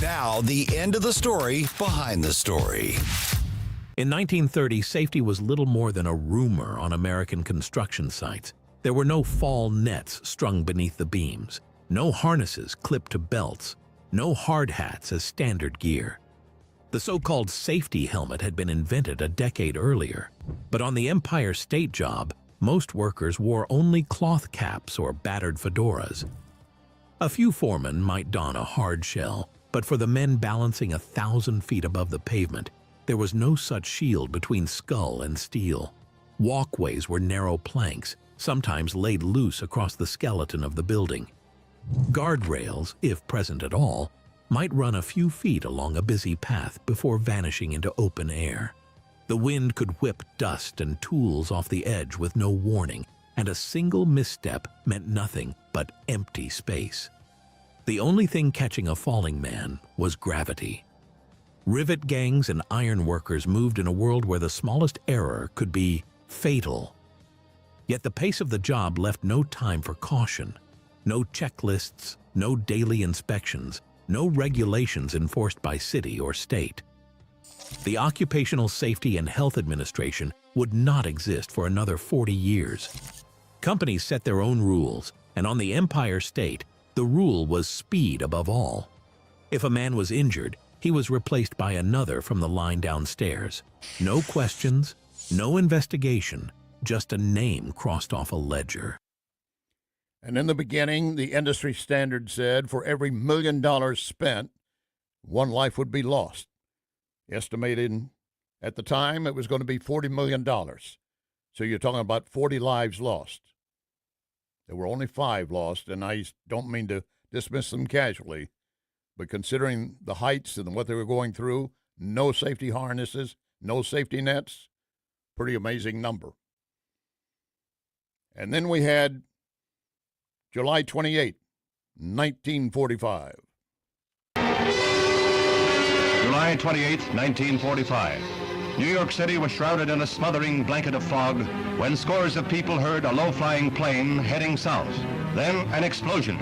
Now, the end of the story behind the story. In 1930, safety was little more than a rumor on American construction sites. There were no fall nets strung beneath the beams, no harnesses clipped to belts, no hard hats as standard gear. The so-called safety helmet had been invented a decade earlier, but on the Empire State job, most workers wore only cloth caps or battered fedoras. A few foremen might don a hard shell, but for the men balancing 1,000 feet above the pavement, there was no such shield between skull and steel. Walkways were narrow planks, sometimes laid loose across the skeleton of the building. Guardrails, if present at all, might run a few feet along a busy path before vanishing into open air. The wind could whip dust and tools off the edge with no warning, and a single misstep meant nothing but empty space. The only thing catching a falling man was gravity. Rivet gangs and iron workers moved in a world where the smallest error could be fatal. Yet the pace of the job left no time for caution. No checklists, no daily inspections, no regulations enforced by city or state. The Occupational Safety and Health Administration would not exist for another 40 years. Companies set their own rules, and on the Empire State, the rule was speed above all. If a man was injured, he was replaced by another from the line downstairs. No questions, no investigation, just a name crossed off a ledger. And in the beginning, the industry standard said for every $1 million spent, one life would be lost. Estimated at the time, it was going to be $40 million. So you're talking about 40 lives lost. There were only 5 lost, and I don't mean to dismiss them casually, but considering the heights and what they were going through, no safety harnesses, no safety nets, pretty amazing number. And then we had July 28, 1945. July 28, 1945. New York City was shrouded in a smothering blanket of fog when scores of people heard a low-flying plane heading south. Then an explosion.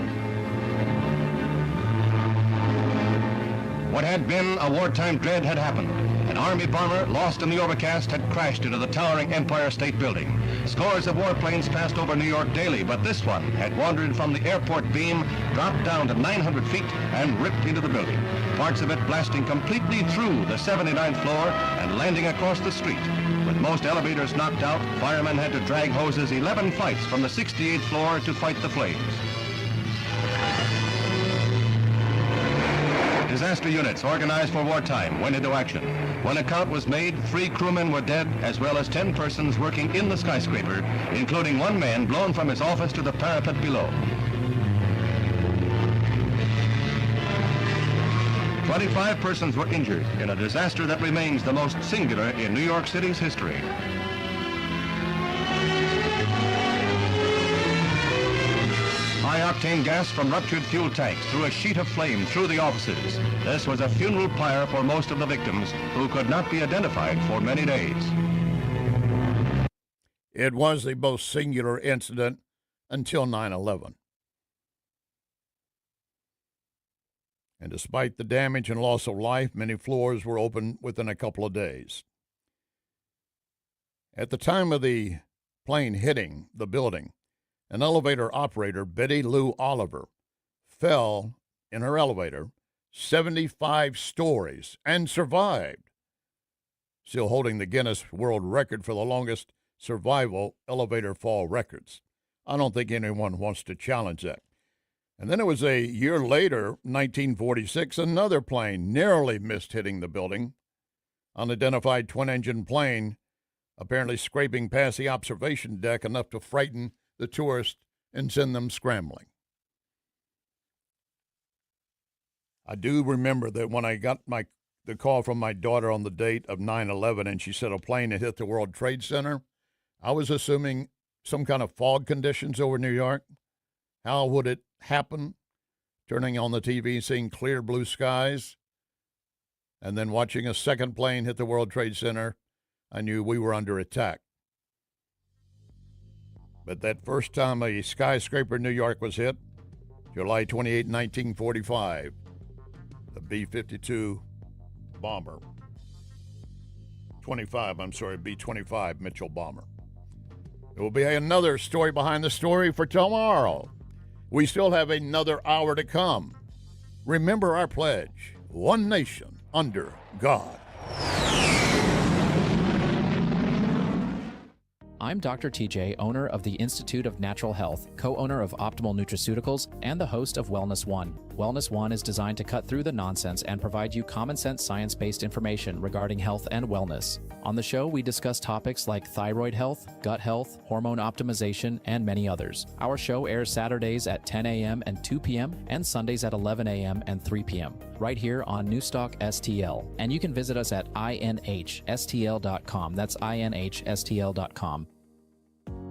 What had been a wartime dread had happened. An Army bomber lost in the overcast had crashed into the towering Empire State Building. Scores of warplanes passed over New York daily, but this one had wandered from the airport beam, dropped down to 900 feet, and ripped into the building. Parts of it blasting completely through the 79th floor and landing across the street. With most elevators knocked out, firemen had to drag hoses 11 flights from the 68th floor to fight the flames. Disaster units organized for wartime went into action. When a count was made, 3 crewmen were dead, as well as 10 persons working in the skyscraper, including 1 man blown from his office to the parapet below. 25 persons were injured in a disaster that remains the most singular in New York City's history. High-octane gas from ruptured fuel tanks threw a sheet of flame through the offices. This was a funeral pyre for most of the victims, who could not be identified for many days. It was the most singular incident until 9/11. And despite the damage and loss of life, many floors were open within a couple of days. At the time of the plane hitting the building, an elevator operator, Betty Lou Oliver, fell in her elevator 75 stories and survived, still holding the Guinness World Record for the longest survival elevator fall records. I don't think anyone wants to challenge that. And then it was a year later, 1946, another plane narrowly missed hitting the building. Unidentified twin-engine plane apparently scraping past the observation deck enough to frighten the tourists and send them scrambling. I do remember that when I got the call from my daughter on the date of 9/11, and she said a plane had hit the World Trade Center, I was assuming some kind of fog conditions over New York. How would it happen? Turning on the TV, seeing clear blue skies, and then watching a second plane hit the World Trade Center, I knew we were under attack. But that first time a skyscraper in New York was hit, July 28, 1945, the B-52 bomber. B-25 Mitchell bomber. There will be another story behind the story for tomorrow. We still have another hour to come. Remember our pledge, one nation under God. I'm Dr. TJ, owner of the Institute of Natural Health, co-owner of Optimal Nutraceuticals, and the host of Wellness One. Wellness One is designed to cut through the nonsense and provide you common-sense science-based information regarding health and wellness. On the show, we discuss topics like thyroid health, gut health, hormone optimization, and many others. Our show airs Saturdays at 10 a.m. and 2 p.m. and Sundays at 11 a.m. and 3 p.m. right here on NewsTalkSTL. And you can visit us at inhstl.com. That's inhstl.com.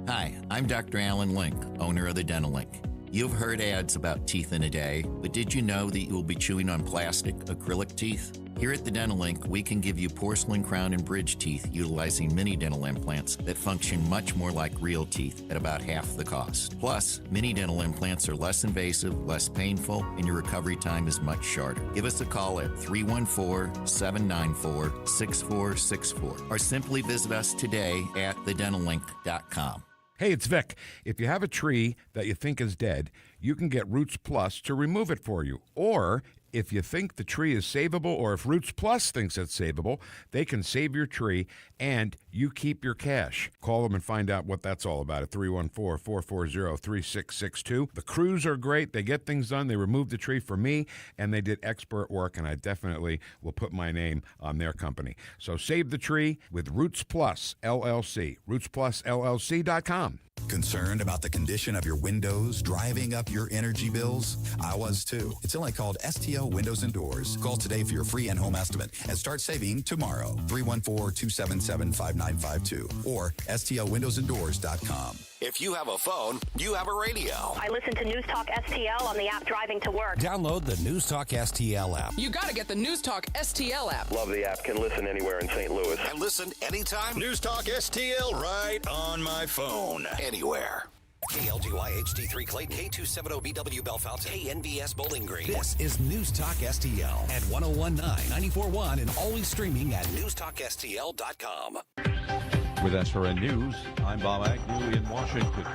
Hi, I'm Dr. Alan Link, owner of the Dental Link. You've heard ads about teeth in a day, but did you know that you will be chewing on plastic, acrylic teeth? Here at the Dental Link, we can give you porcelain crown and bridge teeth utilizing mini dental implants that function much more like real teeth at about half the cost. Plus, mini dental implants are less invasive, less painful, and your recovery time is much shorter. Give us a call at 314-794-6464 or simply visit us today at thedentallink.com. Hey, it's Vic. If you have a tree that you think is dead, you can get Roots Plus to remove it for you. Or if you think the tree is savable, or if Roots Plus thinks it's savable, they can save your tree and you keep your cash. Call them and find out what that's all about at 314-440-3662. The crews are great. They get things done. They removed the tree for me, and they did expert work, and I definitely will put my name on their company. So save the tree with Roots Plus LLC. RootsPlusLLC.com. Concerned about the condition of your windows driving up your energy bills? I was too. It's only called STL Windows and Doors. Call today for your free in-home estimate and start saving tomorrow. 314-277-5952 or stlwindowsanddoors.com. If you have a phone, you have a radio. I listen to News Talk STL on the app driving to work. Download the News Talk STL app. You got to get the News Talk STL app. Love the app. Can listen anywhere in St. Louis. And listen anytime. News Talk STL right on my phone. Anywhere. KLGY HD3 Clayton, K270BW Bellefontaine, KNBS Bowling Green. This is News Talk STL at 1019, 94.1, and always streaming at NewsTalkSTL.com. With SRN News, I'm Bob Agnew in Washington.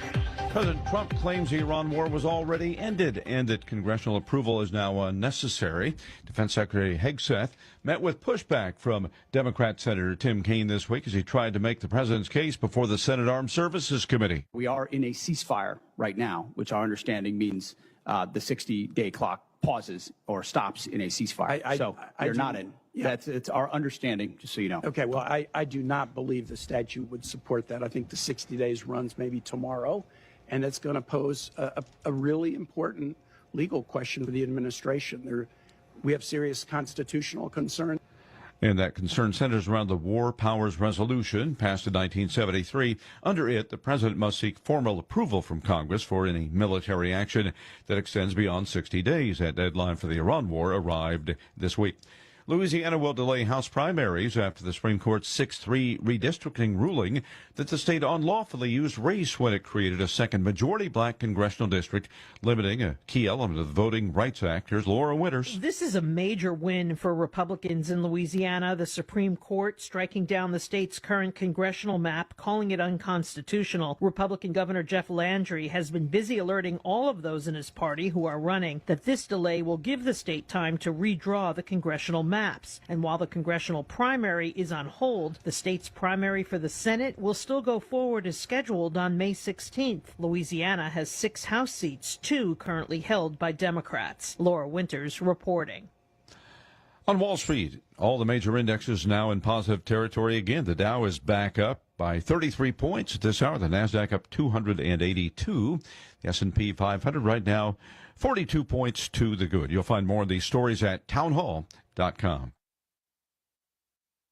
President Trump claims the Iran war was already ended and that congressional approval is now unnecessary. Defense Secretary Hegseth met with pushback from Democrat Senator Tim Kaine this week as he tried to make the president's case before the Senate Armed Services Committee. We are in a ceasefire right now, which our understanding means the 60-day clock pauses or stops in a ceasefire. You're not in. Yeah. It's our understanding, just so you know. Okay, well, I do not believe the statute would support that. I think the 60 days runs maybe tomorrow, and it's going to pose a really important legal question for the administration. We have serious constitutional concerns. And that concern centers around the War Powers Resolution passed in 1973. Under it, the president must seek formal approval from Congress for any military action that extends beyond 60 days. That deadline for the Iran war arrived this week. Louisiana will delay House primaries after the Supreme Court's 6-3 redistricting ruling that the state unlawfully used race when it created a second majority-black congressional district, limiting a key element of the Voting Rights Act. Here's Laura Winters. This is a major win for Republicans in Louisiana. The Supreme Court striking down the state's current congressional map, calling it unconstitutional. Republican Governor Jeff Landry has been busy alerting all of those in his party who are running that this delay will give the state time to redraw the congressional maps. And while the congressional primary is on hold, the state's primary for the Senate will still go forward as scheduled on May 16th. Louisiana has 6 House seats, 2 currently held by Democrats. Laura Winters reporting. On Wall Street, all the major indexes now in positive territory again. The Dow is back up by 33 points at this hour. The NASDAQ up 282. The S&P 500 right now 42 points to the good. You'll find more of these stories at townhall.com.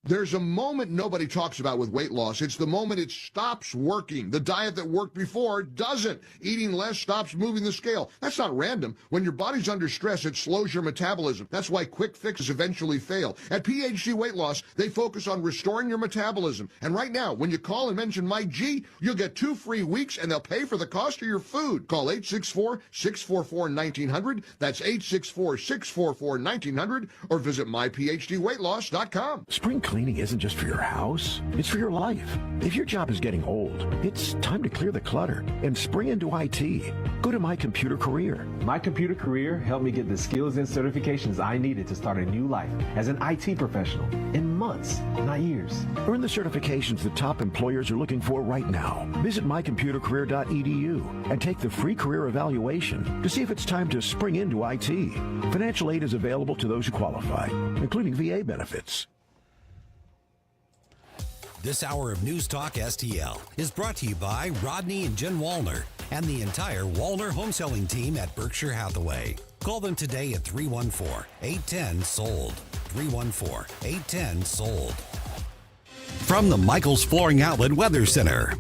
There's a moment nobody talks about with weight loss. It's the moment it stops working. The diet that worked before doesn't. Eating less stops moving the scale. That's not random. When your body's under stress, it slows your metabolism. That's why quick fixes eventually fail. At PhD Weight Loss, they focus on restoring your metabolism. And right now, when you call and mention Mike G, you'll get 2 free weeks and they'll pay for the cost of your food. Call 864-644-1900. That's 864-644-1900 or visit myphdweightloss.com. Spring cleaning isn't just for your house, it's for your life. If your job is getting old, it's time to clear the clutter and spring into IT. Go to My Computer Career. My Computer Career helped me get the skills and certifications I needed to start a new life as an IT professional in months, not years. Earn the certifications the top employers are looking for right now. Visit mycomputercareer.edu and take the free career evaluation to see if it's time to spring into IT. Financial aid is available to those who qualify, including VA benefits. This hour of News Talk STL is brought to you by Rodney and Jen Wallner and the entire Wallner home selling team at Berkshire Hathaway. Call them today at 314-810-SOLD. 314-810-SOLD. From the Michaels Flooring Outlet Weather Center.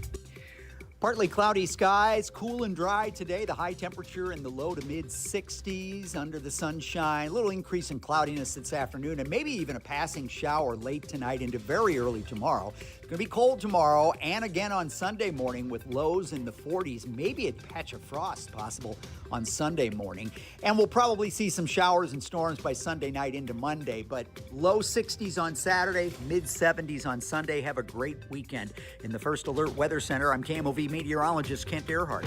Partly cloudy skies, cool and dry today. The high temperature in the low to mid 60s under the sunshine. A little increase in cloudiness this afternoon and maybe even a passing shower late tonight into very early tomorrow. It's going to be cold tomorrow and again on Sunday morning with lows in the 40s. Maybe a patch of frost possible on Sunday morning. And we'll probably see some showers and storms by Sunday night into Monday. But low 60s on Saturday, mid 70s on Sunday. Have a great weekend. In the First Alert Weather Center, I'm KMOV meteorologist Kent Earhart.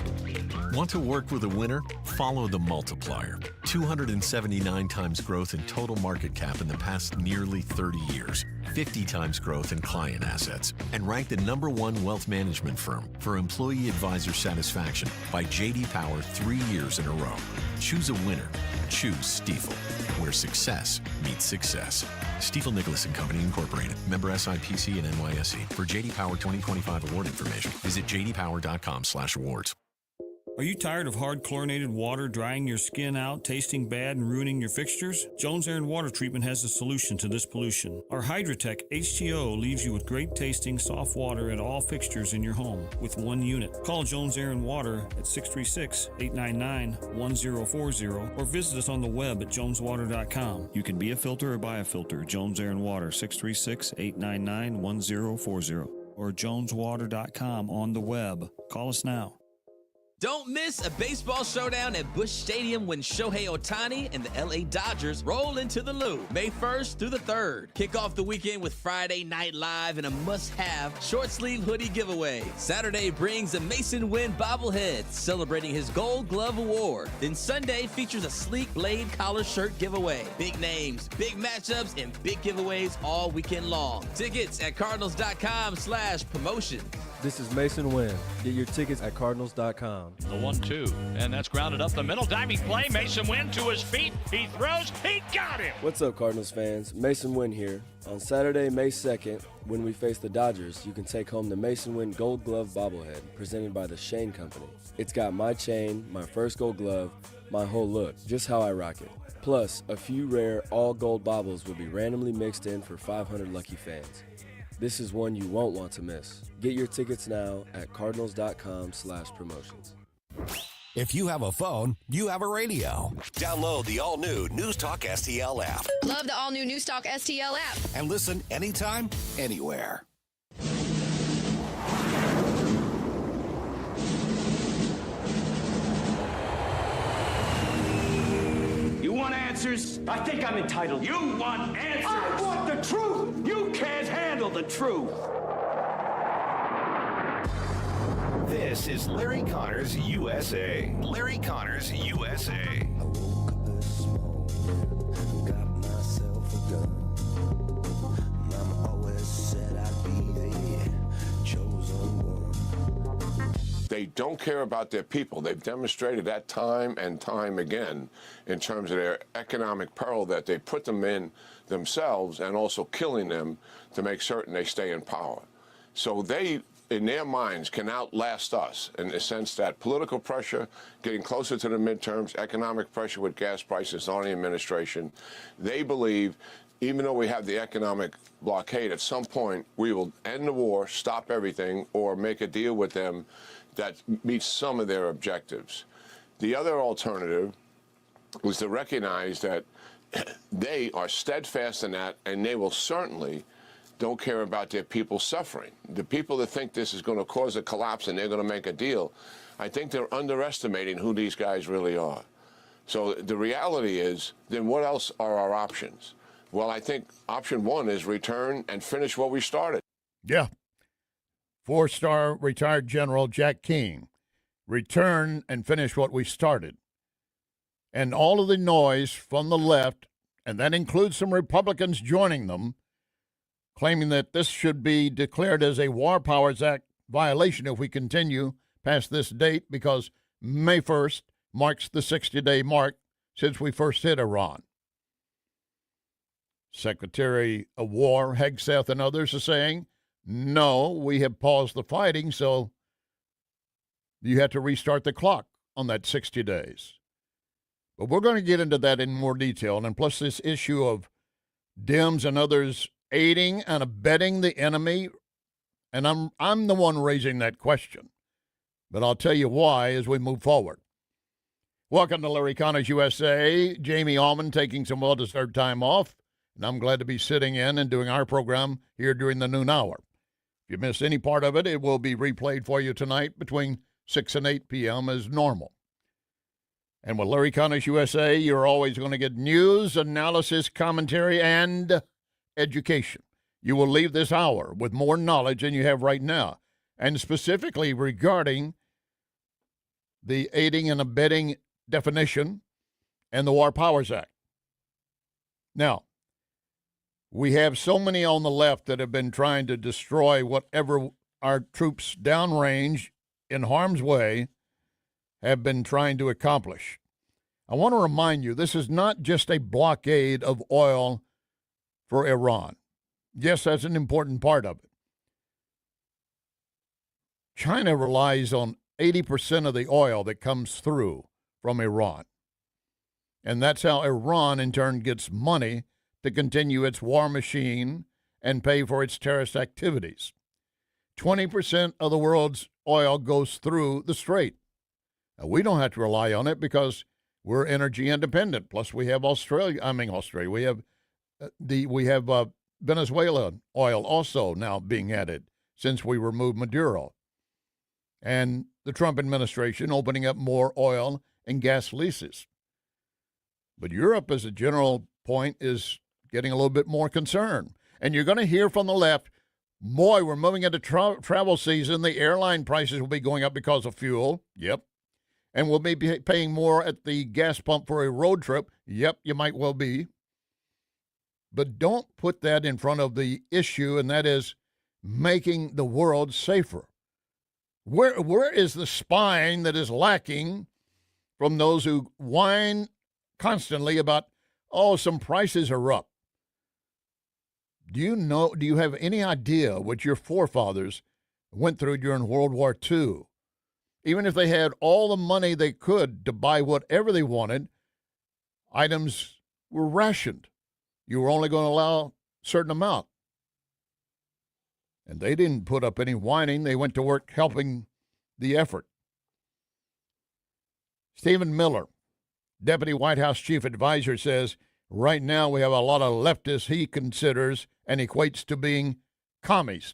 Want to work with a winner? Follow the multiplier. 279 times growth in total market cap in the past nearly 30 years. 50 times growth in client assets. And ranked the #1 wealth management firm for employee advisor satisfaction by J.D. Power 3 years in a row. Choose a winner. Choose Stifel, where success meets success. Stifel Nicholas & Company Incorporated. Member SIPC and NYSE. For J.D. Power 2025 award information, visit jdpower.com/awards. Are you tired of hard chlorinated water drying your skin out, tasting bad, and ruining your fixtures? Jones Air and Water Treatment has a solution to this pollution. Our Hydratech H2O leaves you with great tasting, soft water at all fixtures in your home with one unit. Call Jones Air and Water at 636-899-1040 or visit us on the web at joneswater.com. You can be a filter or buy a filter. Jones Air and Water, 636-899-1040 or joneswater.com on the web. Call us now. Don't miss a baseball showdown at Busch Stadium when Shohei Ohtani and the LA Dodgers roll into the Lou, May 1st through the 3rd. Kick off the weekend with Friday Night Live and a must-have short-sleeve hoodie giveaway. Saturday brings a Mason Wynn bobblehead celebrating his Gold Glove Award. Then Sunday features a sleek Blade collar shirt giveaway. Big names, big matchups, and big giveaways all weekend long. Tickets at cardinals.com/promotion. This is Mason Wynn. Get your tickets at cardinals.com. The 1-2, and that's grounded up the middle. Diving play, Mason Wynn to his feet. He throws, he got him! What's up, Cardinals fans? Mason Wynn here. On Saturday, May 2nd, when we face the Dodgers, you can take home the Mason Wynn Gold Glove bobblehead presented by the Shane Company. It's got my chain, my first gold glove, my whole look, just how I rock it. Plus, a few rare all-gold baubles will be randomly mixed in for 500 lucky fans. This is one you won't want to miss. Get your tickets now at cardinals.com/promotions. If you have a phone, you have a radio. Download the all-new News Talk STL app. Love the all-new News Talk STL app. And listen anytime, anywhere. You want answers? I think I'm entitled. You want answers? I want the truth! You can't handle the truth! This is Larry Connors USA. Larry Connors USA. They don't care about their people. They've demonstrated that time and time again in terms of their economic peril that they put them in themselves and also killing them to make certain they stay in power. So they, in their minds, can outlast us in the sense that political pressure, getting closer to the midterms, economic pressure with gas prices on the administration, they believe even though we have the economic blockade, at some point we will end the war, stop everything, or make a deal with them that meets some of their objectives. The other alternative was to recognize that they are steadfast in that, and they will certainly don't care about their people suffering. The people that think this is going to cause a collapse and they're going to make a deal, I think they're underestimating who these guys really are. So the reality is, then what else are our options? Well, I think option one is return and finish what we started. Yeah. 4-star retired General Jack King. Return and finish what we started. And all of the noise from the left, and that includes some Republicans joining them, claiming that this should be declared as a War Powers Act violation if we continue past this date, because May 1st marks the 60-day mark since we first hit Iran. Secretary of War Hegseth and others are saying, no, we have paused the fighting, so you have to restart the clock on that 60 days. But we're going to get into that in more detail, and plus this issue of Dems and others aiding and abetting the enemy, and I'm the one raising that question. But I'll tell you why as we move forward. Welcome to Larry Connor's USA. Jamie Allman taking some well-deserved time off, and I'm glad to be sitting in and doing our program here during the noon hour. If you missed any part of it, it will be replayed for you tonight between 6 and 8 p.m. as normal. And with Larry Connor's USA, you're always going to get news, analysis, commentary, and education. You will leave this hour with more knowledge than you have right now, and specifically regarding the aiding and abetting definition and the War Powers Act. Now, we have so many on the left that have been trying to destroy whatever our troops downrange in harm's way have been trying to accomplish. I want to remind you, this is not just a blockade of oil for Iran. Yes, that's an important part of it. China relies on 80% of the oil that comes through from Iran. And that's how Iran, in turn, gets money to continue its war machine and pay for its terrorist activities. 20% of the world's oil goes through the strait. Now, we don't have to rely on it because we're energy independent. Plus, we have Australia. We have Venezuela oil also now being added since we removed Maduro. And the Trump administration opening up more oil and gas leases. But Europe, as a general point, is getting a little bit more concerned. And you're going to hear from the left, boy, we're moving into travel season. The airline prices will be going up because of fuel. Yep. And we'll be paying more at the gas pump for a road trip. Yep, you might well be. But don't put that in front of the issue, and that is making the world safer. Where is the spine that is lacking from those who whine constantly about, oh, some prices are up? Do you have any idea what your forefathers went through during World War II? Even if they had all the money they could to buy whatever they wanted, items were rationed. You were only going to allow a certain amount. And they didn't put up any whining. They went to work helping the effort. Stephen Miller, Deputy White House Chief Advisor, says right now we have a lot of leftists he considers and equates to being commies.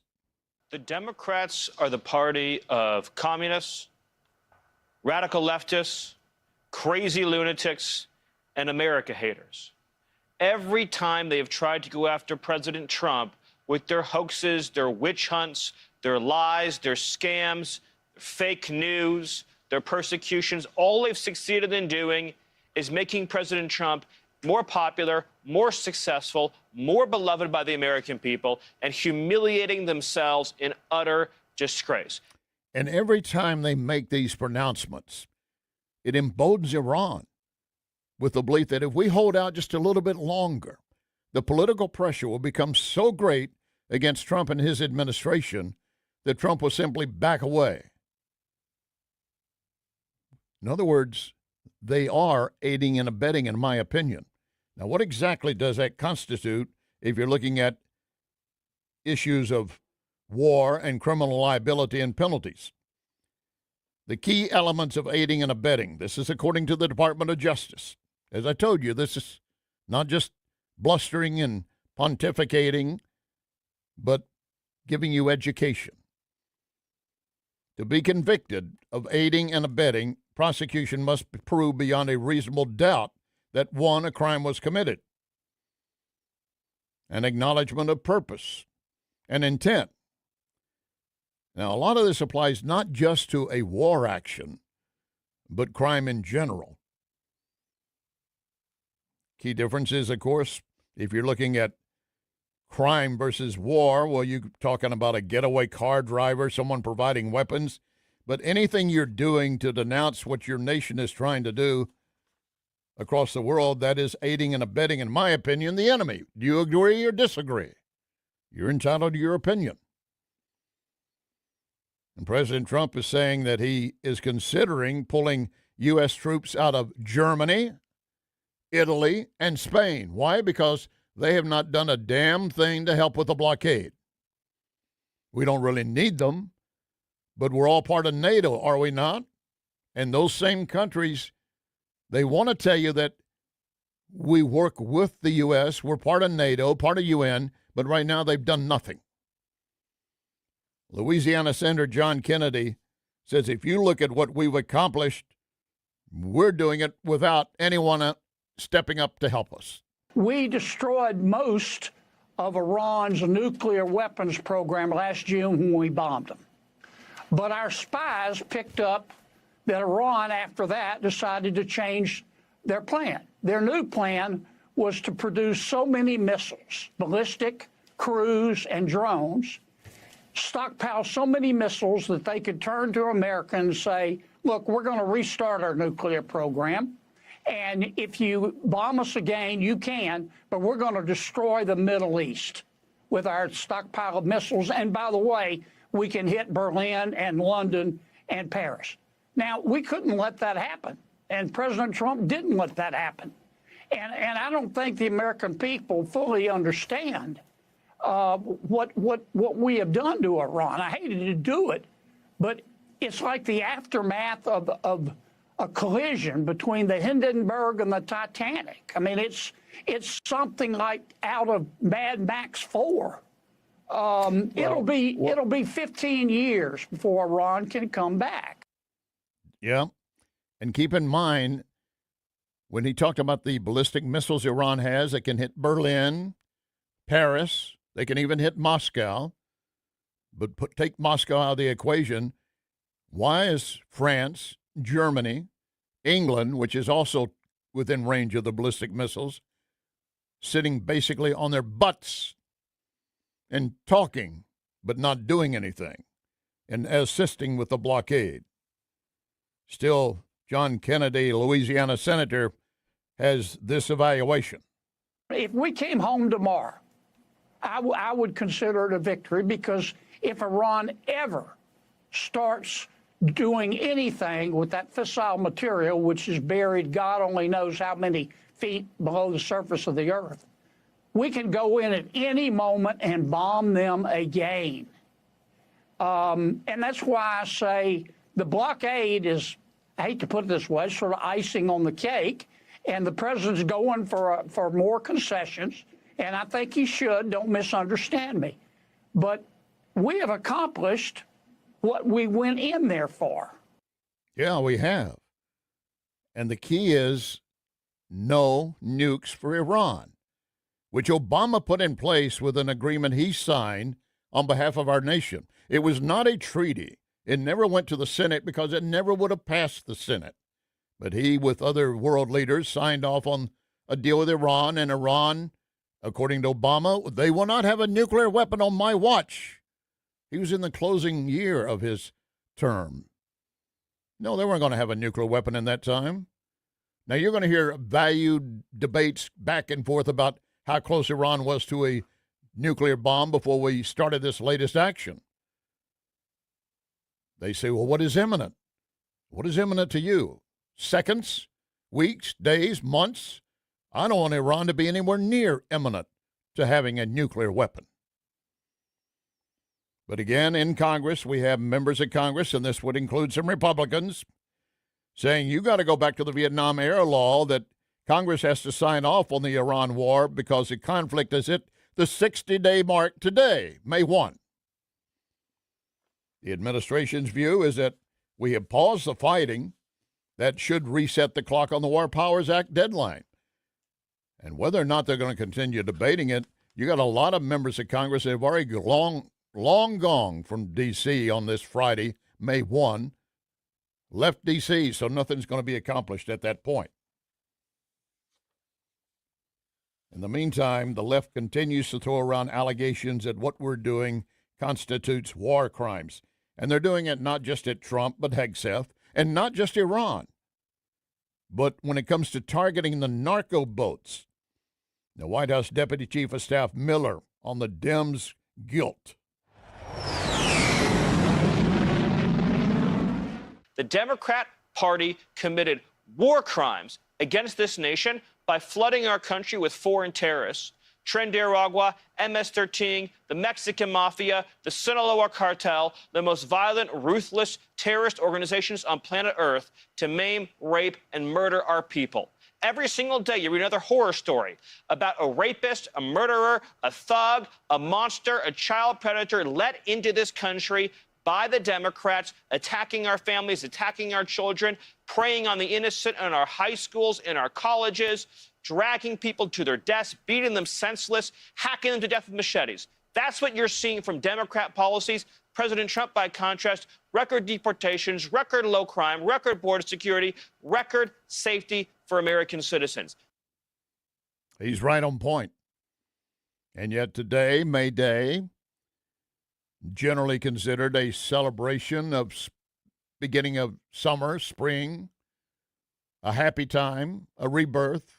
The Democrats are the party of communists, radical leftists, crazy lunatics, and America haters. Every time they have tried to go after President Trump with their hoaxes, their witch hunts, their lies, their scams, fake news, their persecutions, all they've succeeded in doing is making President Trump more popular, more successful, more beloved by the American people, and humiliating themselves in utter disgrace. And every time they make these pronouncements, it emboldens Iran with the belief that if we hold out just a little bit longer, the political pressure will become so great against Trump and his administration that Trump will simply back away. In other words, they are aiding and abetting, in my opinion. Now, what exactly does that constitute if you're looking at issues of war and criminal liability and penalties. The key elements of aiding and abetting. This is according to the Department of Justice. As I told you, this is not just blustering and pontificating, but giving you education. To be convicted of aiding and abetting, prosecution must prove beyond a reasonable doubt that, one, a crime was committed, an acknowledgement of purpose and intent. Now, a lot of this applies not just to a war action, but crime in general. Key difference is, of course, if you're looking at crime versus war, well, you're talking about a getaway car driver, someone providing weapons. But anything you're doing to denounce what your nation is trying to do across the world, that is aiding and abetting, in my opinion, the enemy. Do you agree or disagree? You're entitled to your opinion. And President Trump is saying that he is considering pulling U.S. troops out of Germany, Italy, and Spain. Why? Because they have not done a damn thing to help with the blockade. We don't really need them, but we're all part of NATO, are we not? And those same countries, they want to tell you that we work with the U.S., we're part of NATO, part of UN, but right now they've done nothing. Louisiana Senator John Kennedy says if you look at what we've accomplished, we're doing it without anyone stepping up to help us. We destroyed most of Iran's nuclear weapons program last June when we bombed them. But our spies picked up that Iran, after that, decided to change their plan. Their new plan was to produce so many missiles, ballistic, cruise, and drones, stockpile so many missiles that they could turn to America and say, look, we're going to restart our nuclear program. And if you bomb us again, you can, but we're going to destroy the Middle East with our stockpile of missiles. And by the way, we can hit Berlin and London and Paris. Now, we couldn't let that happen. And President Trump didn't let that happen. And I don't think the American people fully understand what we have done to Iran. I hated to do it, but it's like the aftermath of a collision between the Hindenburg and the Titanic. I mean, it's something like out of Mad Max 4. It'll be 15 years before Iran can come back. Yeah, and keep in mind when he talked about the ballistic missiles Iran has, it can hit Berlin, Paris. They can even hit Moscow. But take Moscow out of the equation. Why is France, Germany, England, which is also within range of the ballistic missiles, sitting basically on their butts and talking but not doing anything and assisting with the blockade? Still, John Kennedy, Louisiana senator, has this evaluation. If we came home tomorrow, I would consider it a victory, because if Iran ever starts doing anything with that fissile material, which is buried God only knows how many feet below the surface of the earth, we can go in at any moment and bomb them again. And that's why I say the blockade is, I hate to put it this way, sort of icing on the cake, and the president's going for more concessions, and I think he should. Don't misunderstand me. But we have accomplished what we went in there for. Yeah, we have. And the key is no nukes for Iran, which Obama put in place with an agreement he signed on behalf of our nation. It was not a treaty. It never went to the Senate because it never would have passed the Senate. But he, with other world leaders, signed off on a deal with Iran, and Iran, according to Obama, they will not have a nuclear weapon on my watch. He was in the closing year of his term. No, they weren't going to have a nuclear weapon in that time. Now, you're going to hear valued debates back and forth about how close Iran was to a nuclear bomb before we started this latest action. They say, well, what is imminent? What is imminent to you? Seconds, weeks, days, months? I don't want Iran to be anywhere near imminent to having a nuclear weapon. But again, in Congress, we have members of Congress, and this would include some Republicans, saying you got to go back to the Vietnam era law that Congress has to sign off on the Iran war because the conflict is at the 60-day mark today, May 1. The administration's view is that we have paused the fighting. That should reset the clock on the War Powers Act deadline. And whether or not they're going to continue debating it, you got a lot of members of Congress that have already long gone from D.C. on this Friday, May 1, left D.C., so nothing's going to be accomplished at that point. In the meantime, the left continues to throw around allegations that what we're doing constitutes war crimes. And they're doing it not just at Trump, but Hegseth, and not just Iran. But when it comes to targeting the narco boats, the White House Deputy Chief of Staff Miller on the Dems' guilt. The Democrat Party committed war crimes against this nation by flooding our country with foreign terrorists. Tren de Aragua, MS-13, the Mexican Mafia, the Sinaloa Cartel, the most violent, ruthless terrorist organizations on planet Earth to maim, rape, and murder our people. Every single day, you read another horror story about a rapist, a murderer, a thug, a monster, a child predator let into this country by the Democrats, attacking our families, attacking our children, preying on the innocent in our high schools, in our colleges, dragging people to their deaths, beating them senseless, hacking them to death with machetes. That's what you're seeing from Democrat policies. President Trump, by contrast, record deportations, record low crime, record border security, record safety for American citizens. He's right on point. And yet today, May Day, generally considered a celebration of beginning of summer, spring, a happy time, a rebirth.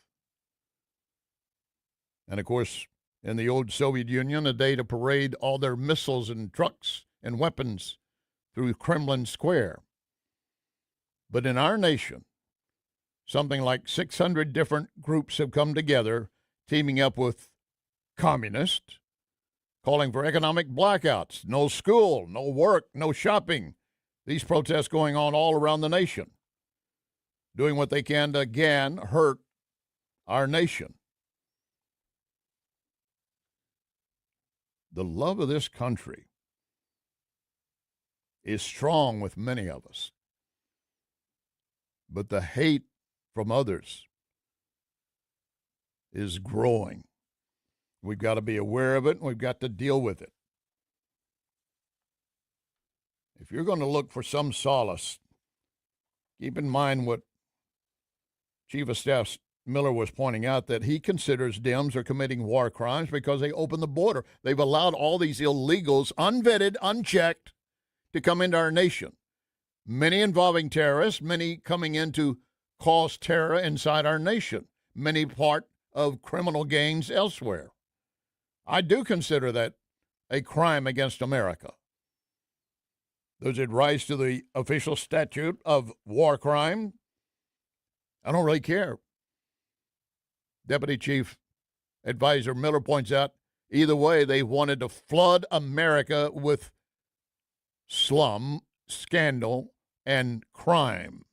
And, of course, in the old Soviet Union, a day to parade all their missiles and trucks and weapons through Kremlin Square. But in our nation, something like 600 different groups have come together, teaming up with communists, calling for economic blackouts, no school, no work, no shopping. These protests going on all around the nation, doing what they can to, again, hurt our nation. The love of this country is strong with many of us, but the hate from others is growing. We've got to be aware of it, and we've got to deal with it. If you're going to look for some solace, keep in mind what Chief of Staff Miller was pointing out, that he considers Dems are committing war crimes because they opened the border. They've allowed all these illegals, unvetted, unchecked, to come into our nation. Many involving terrorists, many coming in to cause terror inside our nation, many part of criminal gangs elsewhere. I do consider that a crime against America. Does it rise to the official statute of war crime? I don't really care. Deputy Chief Advisor Miller points out, either way, they wanted to flood America with slum, scandal, and crime.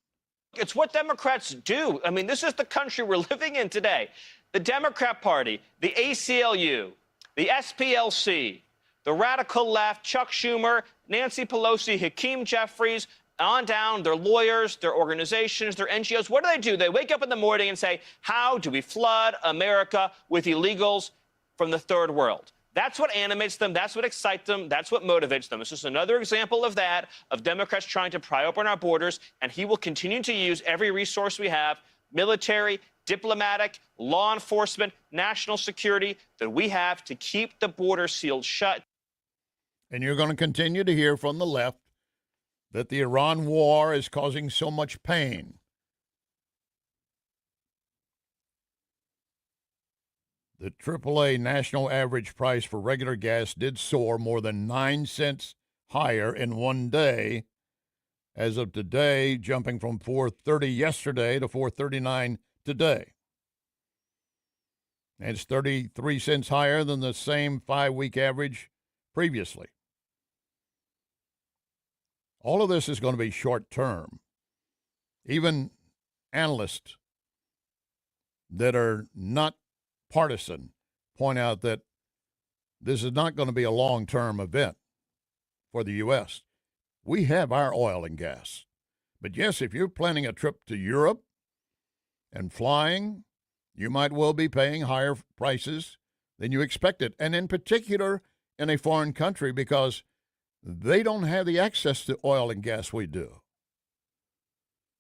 It's what Democrats do. I mean, this is the country we're living in today. The Democrat Party, the ACLU, the SPLC, the radical left, Chuck Schumer, Nancy Pelosi, Hakeem Jeffries, on down, their lawyers, their organizations, their NGOs. What do? They wake up in the morning and say, how do we flood America with illegals from the third world? That's what animates them. That's what excites them. That's what motivates them. It's just another example of that, of Democrats trying to pry open our borders, and he will continue to use every resource we have, military, diplomatic, law enforcement, national security, that we have to keep the border sealed shut. And you're going to continue to hear from the left that the Iran war is causing so much pain. The AAA national average price for regular gas did soar more than 9 cents higher in one day, as of today, jumping from $4.30 yesterday to $4.39 today. And it's 33 cents higher than the same 5-week average previously. All of this is going to be short term. Even analysts that are not partisan point out that this is not going to be a long-term event for the U.S. We have our oil and gas. But yes, if you're planning a trip to Europe and flying, you might well be paying higher prices than you expected. And in particular, in a foreign country, because they don't have the access to oil and gas we do.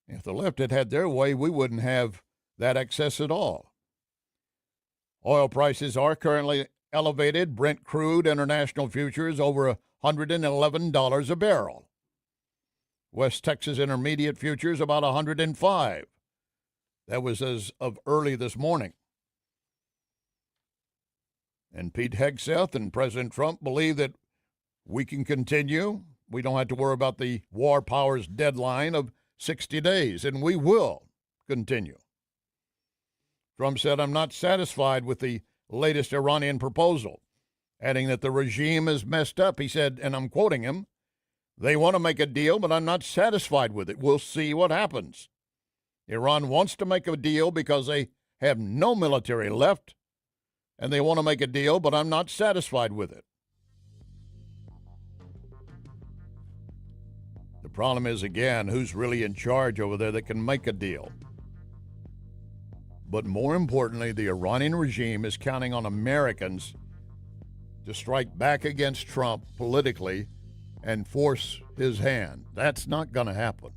If the left had had their way, we wouldn't have that access at all. Oil prices are currently elevated. Brent crude international futures over $111 a barrel. West Texas Intermediate futures about $105. That was as of early this morning. And Pete Hegseth and President Trump believe that we can continue. We don't have to worry about the war powers deadline of 60 days, and we will continue. Trump said, "I'm not satisfied with the latest Iranian proposal," adding that the regime is messed up. He said, and I'm quoting him, "They want to make a deal, but I'm not satisfied with it. We'll see what happens. Iran wants to make a deal because they have no military left, and they want to make a deal, but I'm not satisfied with it." The problem is, again, who's really in charge over there that can make a deal? But more importantly, the Iranian regime is counting on Americans to strike back against Trump politically and force his hand. That's not going to happen.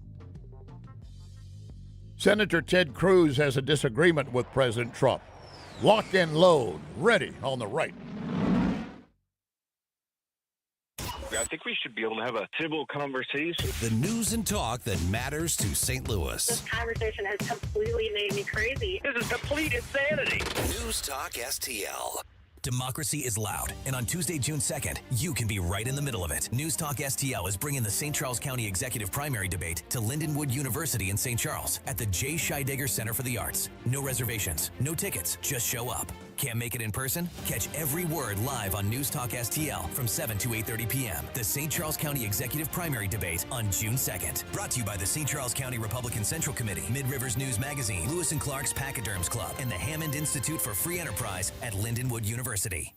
Senator Ted Cruz has a disagreement with President Trump. Lock and load, ready on the right. I think we should be able to have a civil conversation. The news and talk that matters to St. Louis. This conversation has completely made me crazy. This is complete insanity. News Talk STL. Democracy is loud, and on Tuesday, June 2nd, you can be right in the middle of it. News Talk STL is bringing the St. Charles County Executive Primary Debate to Lindenwood University in St. Charles at the J. Scheidegger Center for the Arts. No reservations, no tickets, just show up. Can't make it in person? Catch every word live on News Talk STL from 7 to 8:30 p.m. The St. Charles County Executive Primary Debate on June 2nd. Brought to you by the St. Charles County Republican Central Committee, Mid-Rivers News Magazine, Lewis and Clark's Pachyderms Club, and the Hammond Institute for Free Enterprise at Lindenwood University.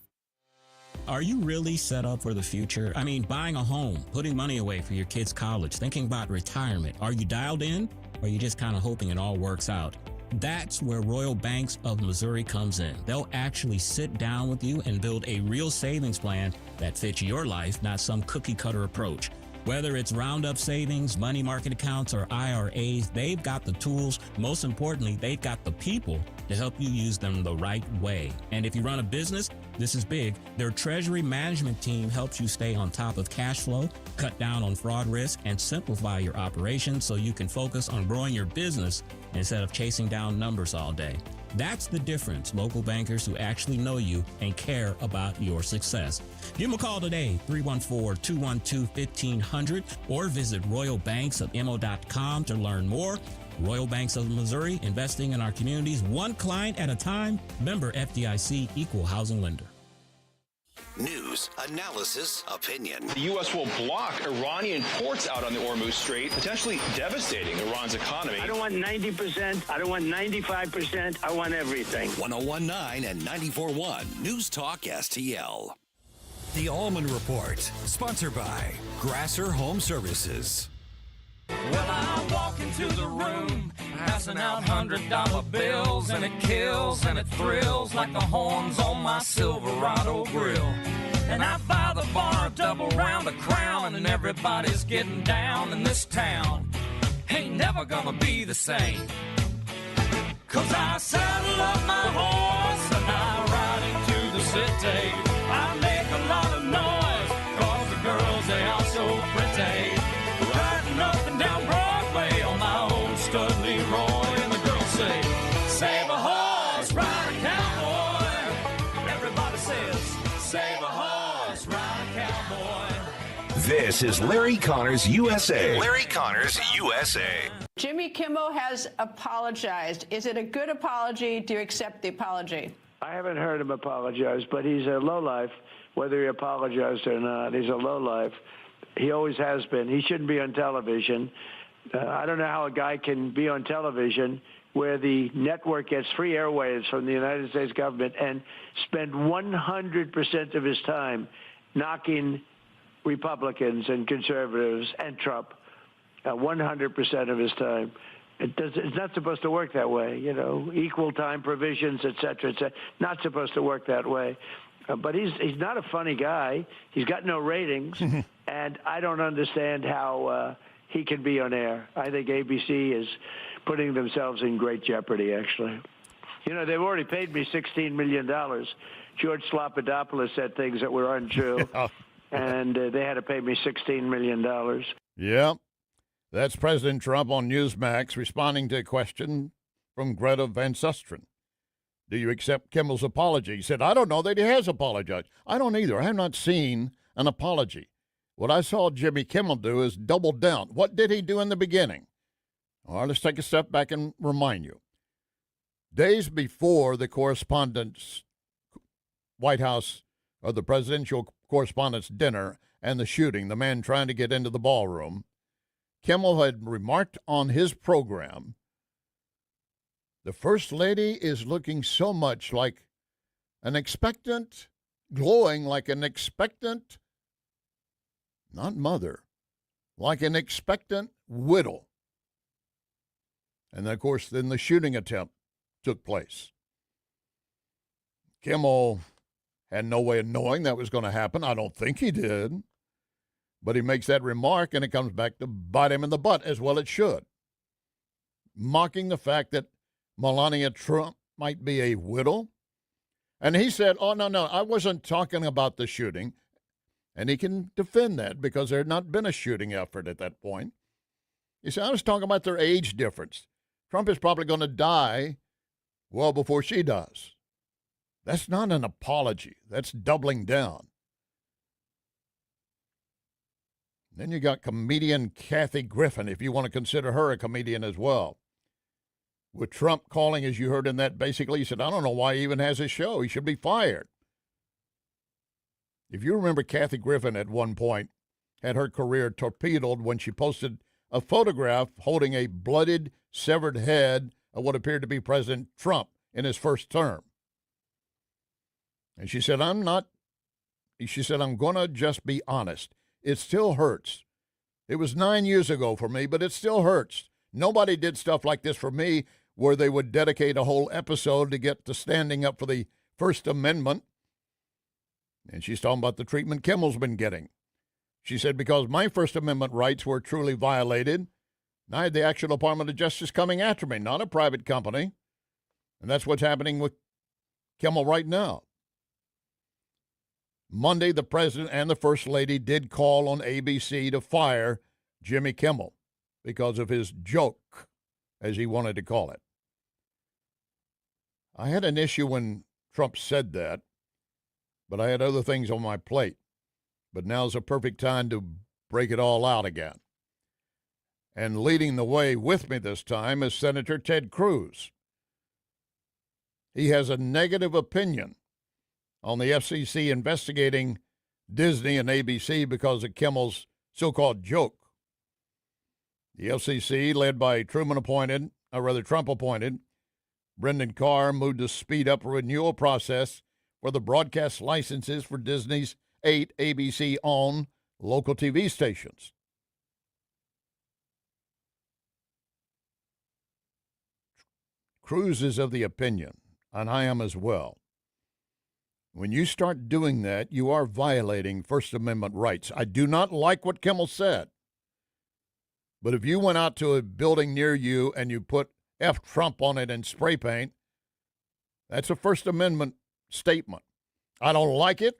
Are you really set up for the future? I mean, buying a home, putting money away for your kids' college, thinking about retirement. Are you dialed in, or are you just kind of hoping it all works out? That's where Royal Banks of Missouri comes in. They'll actually sit down with you and build a real savings plan that fits your life, not some cookie-cutter approach. Whether it's roundup savings, money market accounts, or IRAs, they've got the tools. Most importantly, they've got the people to help you use them the right way. And if you run a business, this is big. Their treasury management team helps you stay on top of cash flow, cut down on fraud risk, and simplify your operations so you can focus on growing your business instead of chasing down numbers all day. That's the difference. Local bankers who actually know you and care about your success. Give them a call today, 314-212-1500, or visit royalbanksofmo.com to learn more. Royal Banks of Missouri, investing in our communities one client at a time. Member FDIC, equal housing lender. News, analysis, opinion. The U.S. will block Iranian ports out on the Hormuz Strait, potentially devastating Iran's economy. I don't want 90%. I don't want 95%. I want everything. 101.9 and 94.1 News Talk STL. The Allman Report, sponsored by Grasser Home Services. Well, I walk into the room, passing out $100 bills, and it kills and it thrills like the horns on my Silverado grill. And I buy the bar a double round of Crown, and everybody's getting down in this town. Ain't never gonna be the same. 'Cause I saddle up my horse and I ride into the city. I make a lot of noise, 'cause the girls, they are so pretty. Riding up and down Broadway on my old stud Leroy, and the girls say, save a horse, ride a cowboy. Everybody says, save a horse, ride a cowboy. This is Larry Connors USA. Larry Connors USA. Jimmy Kimmel has apologized. Is it a good apology? Do you accept the apology? I haven't heard him apologize, but he's a lowlife, whether he apologized or not. He's a lowlife. He always has been. He shouldn't be on television. I don't know how a guy can be on television where the network gets free airwaves from the United States government and spend 100% of his time knocking Republicans and conservatives and Trump, 100% of his time. It's not supposed to work that way, you know, equal time provisions, et cetera, et cetera. Not supposed to work that way. But he's not a funny guy. He's got no ratings, and I don't understand how he can be on air. I think ABC is putting themselves in great jeopardy, actually. You know, they've already paid me $16 million. George Slopadopoulos said things that were untrue, and they had to pay me $16 million. Yep. That's President Trump on Newsmax responding to a question from Greta Van Susteren. Do you accept Kimmel's apology? He said, I don't know that he has apologized. I don't either. I have not seen an apology. What I saw Jimmy Kimmel do is double down. What did he do in the beginning? All right, let's take a step back and remind you. Days before the correspondence, White House, or the presidential correspondence dinner and the shooting, the man trying to get into the ballroom, Kimmel had remarked on his program, the First Lady is looking so much like an expectant, glowing like an expectant, not mother, like an expectant widow. And, of course, then the shooting attempt took place. Kimmel had no way of knowing that was going to happen. I don't think he did. But he makes that remark, and it comes back to bite him in the butt, as well it should. Mocking the fact that Melania Trump might be a widow. And he said, oh, no, I wasn't talking about the shooting. And he can defend that because there had not been a shooting effort at that point. He said, I was talking about their age difference. Trump is probably going to die well before she does. That's not an apology. That's doubling down. Then you got comedian Kathy Griffin, if you want to consider her a comedian as well. With Trump calling, as you heard in that, basically, he said, I don't know why he even has a show. He should be fired. If you remember, Kathy Griffin at one point had her career torpedoed when she posted a photograph holding a bloodied, severed head of what appeared to be President Trump in his first term. And she said, I'm going to just be honest. It still hurts. It was 9 years ago for me, but it still hurts. Nobody did stuff like this for me where they would dedicate a whole episode to get to standing up for the First Amendment. And she's talking about the treatment Kimmel's been getting. She said, because my First Amendment rights were truly violated, and I had the actual Department of Justice coming after me, not a private company. And that's what's happening with Kimmel right now. Monday, the president and the first lady did call on ABC to fire Jimmy Kimmel because of his joke, as he wanted to call it. I had an issue when Trump said that, but I had other things on my plate. But now's a perfect time to break it all out again. And leading the way with me this time is Senator Ted Cruz. He has a negative opinion on the FCC investigating Disney and ABC because of Kimmel's so-called joke. The FCC, led by Trump-appointed, Brendan Carr, moved to speed up a renewal process for the broadcast licenses for Disney's 8 ABC-owned local TV stations. Cruz is of the opinion, and I am as well, when you start doing that, you are violating First Amendment rights. I do not like what Kimmel said. But if you went out to a building near you and you put F Trump on it in spray paint, that's a First Amendment statement. I don't like it.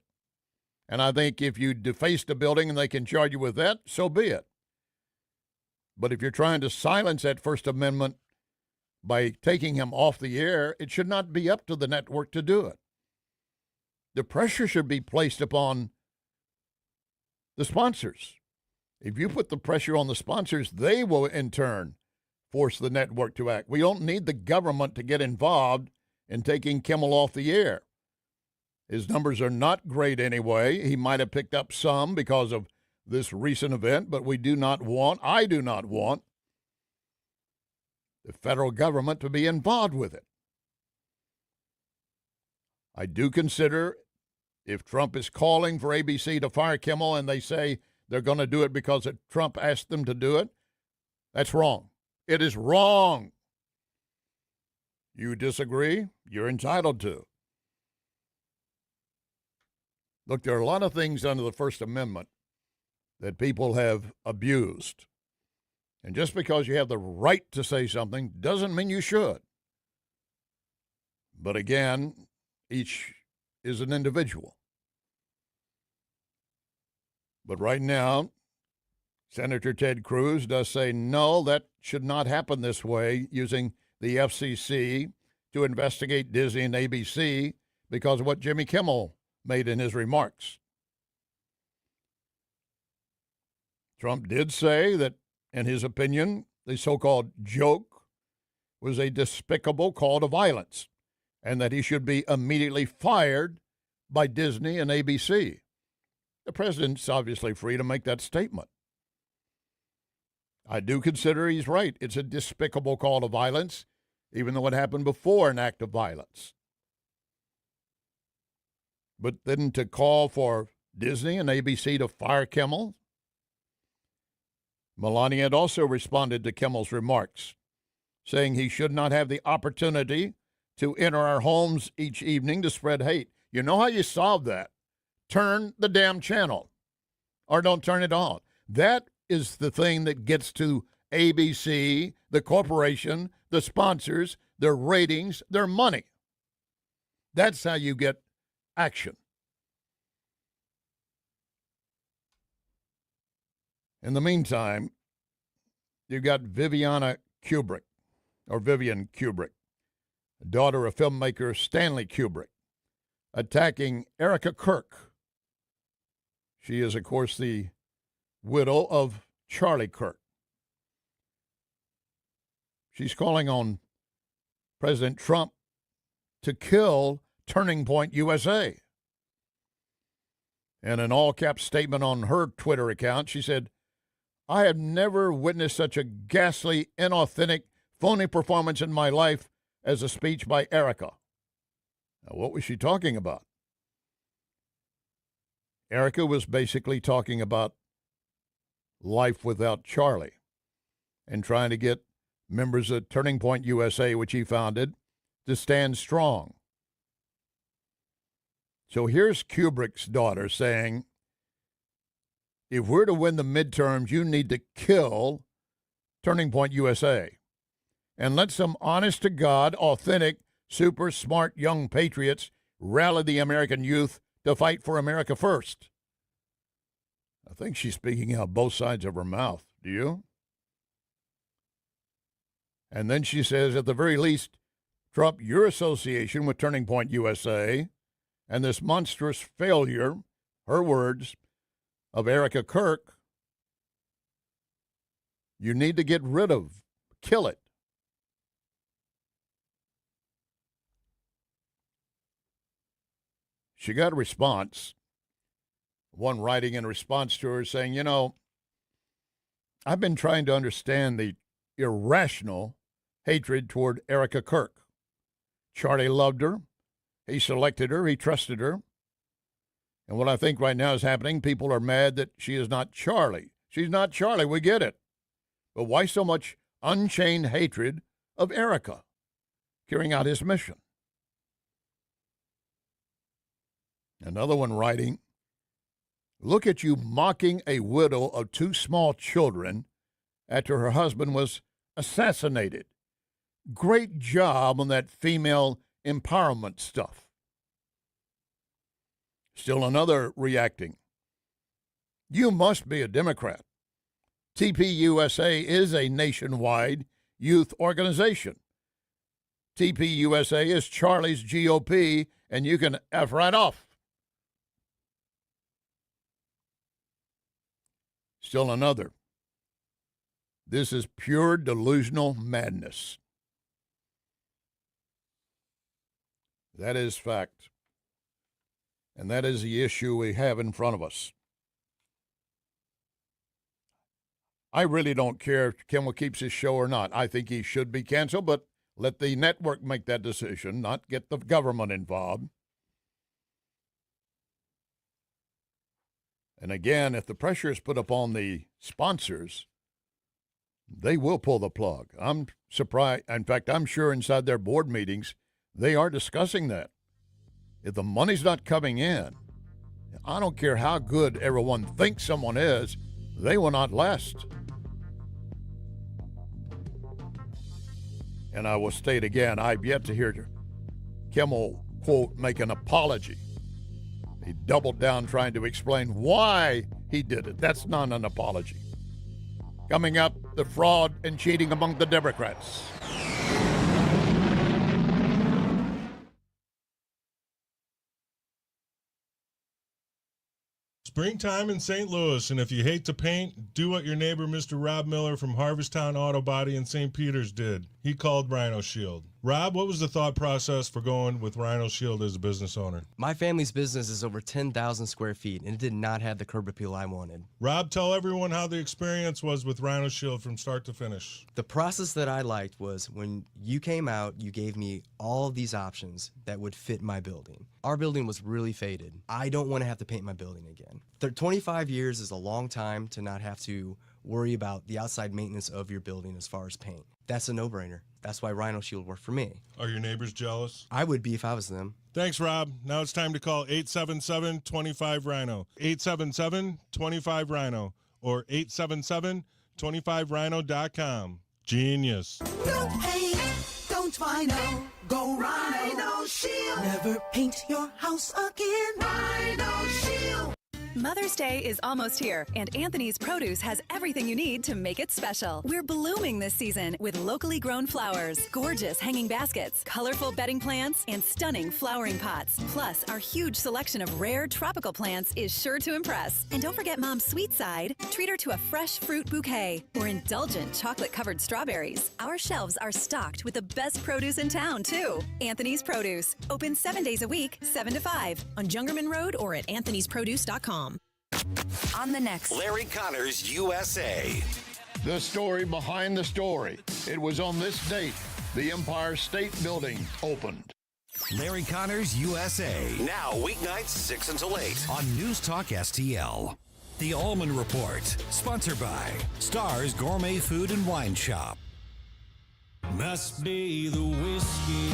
And I think if you deface the building and they can charge you with that, so be it. But if you're trying to silence that First Amendment by taking him off the air, it should not be up to the network to do it. The pressure should be placed upon the sponsors. If you put the pressure on the sponsors, they will in turn force the network to act. We don't need the government to get involved in taking Kimmel off the air. His numbers are not great anyway. He might have picked up some because of this recent event, but I do not want the federal government to be involved with it. I do consider if Trump is calling for ABC to fire Kimmel and they say they're going to do it because Trump asked them to do it, that's wrong. It is wrong. You disagree? You're entitled to. Look, there are a lot of things under the First Amendment that people have abused. And just because you have the right to say something doesn't mean you should. But again, each is an individual. But right now, Senator Ted Cruz does say, no, that should not happen this way, using the FCC to investigate Disney and ABC because of what Jimmy Kimmel made in his remarks. Trump did say that, in his opinion, the so-called joke was a despicable call to violence and that he should be immediately fired by Disney and ABC. The president's obviously free to make that statement. I do consider he's right. It's a despicable call to violence, even though it happened before an act of violence. But then to call for Disney and ABC to fire Kimmel? Melania had also responded to Kimmel's remarks, saying he should not have the opportunity to enter our homes each evening to spread hate. You know how you solve that? Turn the damn channel, or don't turn it on. That is the thing that gets to ABC, the corporation, the sponsors, their ratings, their money. That's how you get action. In the meantime, you've got Vivian Kubrick, daughter of filmmaker Stanley Kubrick, attacking Erica Kirk. She is, of course, the widow of Charlie Kirk. She's calling on President Trump to kill Turning Point USA. In an all-caps statement on her Twitter account, she said, I have never witnessed such a ghastly, inauthentic, phony performance in my life as a speech by Erica. Now, what was she talking about? Erica was basically talking about life without Charlie and trying to get members of Turning Point USA, which he founded, to stand strong. So here's Kubrick's daughter saying, if we're to win the midterms, you need to kill Turning Point USA and let some honest-to-God, authentic, super smart young patriots rally the American youth to fight for America first. I think she's speaking out both sides of her mouth. Do you? And then she says, at the very least, Trump, your association with Turning Point USA and this monstrous failure, her words, of Erica Kirk, you need to get rid of, kill it. She got a response, one writing in response to her saying, you know, I've been trying to understand the irrational hatred toward Erica Kirk. Charlie loved her. He selected her. He trusted her. And what I think right now is happening, people are mad that she is not Charlie. She's not Charlie. We get it. But why so much unchained hatred of Erica carrying out his mission? Another one writing, look at you mocking a widow of two small children after her husband was assassinated. Great job on that female empowerment stuff. Still another reacting. You must be a Democrat. TPUSA is a nationwide youth organization. TPUSA is Charlie's GOP, and you can F right off. Still another. This is pure delusional madness. That is fact. And that is the issue we have in front of us. I really don't care if Kimmel keeps his show or not. I think he should be canceled, but let the network make that decision, not get the government involved. And again, if the pressure is put upon the sponsors, they will pull the plug. I'm surprised. In fact, I'm sure inside their board meetings, they are discussing that. If the money's not coming in, I don't care how good everyone thinks someone is, they will not last. And I will state again, I've yet to hear Kimmel, quote, make an apology. He doubled down trying to explain why he did it. That's not an apology. Coming up, the fraud and cheating among the Democrats. Springtime in St. Louis, and if you hate to paint, do what your neighbor Mr. Rob Miller from Harvesttown Auto Body in St. Peters did. He called Rhino Shield. Rob, what was the thought process for going with Rhino Shield as a business owner? My family's business is over 10,000 square feet, and it did not have the curb appeal I wanted. Rob, tell everyone how the experience was with Rhino Shield from start to finish. The process that I liked was when you came out, you gave me all of these options that would fit my building. Our building was really faded. I don't want to have to paint my building again. 25 years is a long time to not have to worry about the outside maintenance of your building as far as paint. That's a no-brainer. That's why Rhino Shield worked for me. Are your neighbors jealous? I would be if I was them. Thanks, Rob. Now it's time to call 877-25-RHINO. 877-25-RHINO or 877-25rhino.com. Genius. No paint, don't Rhino. Go Rhino Shield. Never paint your house again. Rhino Shield. Mother's Day is almost here, and Anthony's Produce has everything you need to make it special. We're blooming this season with locally grown flowers, gorgeous hanging baskets, colorful bedding plants, and stunning flowering pots. Plus, our huge selection of rare tropical plants is sure to impress. And don't forget Mom's sweet side. Treat her to a fresh fruit bouquet or indulgent chocolate-covered strawberries. Our shelves are stocked with the best produce in town, too. Anthony's Produce. Open 7 days a week, 7 to 5. On Jungerman Road or at anthonysproduce.com. On the next Larry Connors, USA. The story behind the story. It was on this date the Empire State Building opened. Larry Connors, USA. Now, weeknights 6 until 8 on News Talk STL. The Allman Report, sponsored by Stars Gourmet Food and Wine Shop. Must be the whiskey.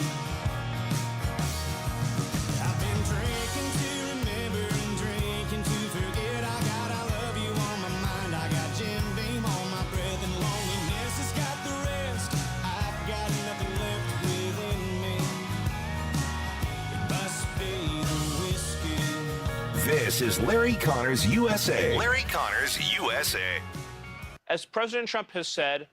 I've been drinking to remember and drinking to forget. I got I love you on my mind. I got Jim Beam on my breath, and loneliness has got the rest. I've got nothing left within me. It must be the whiskey. This is Larry Connors, USA. Larry Connors, USA. As President Trump has said,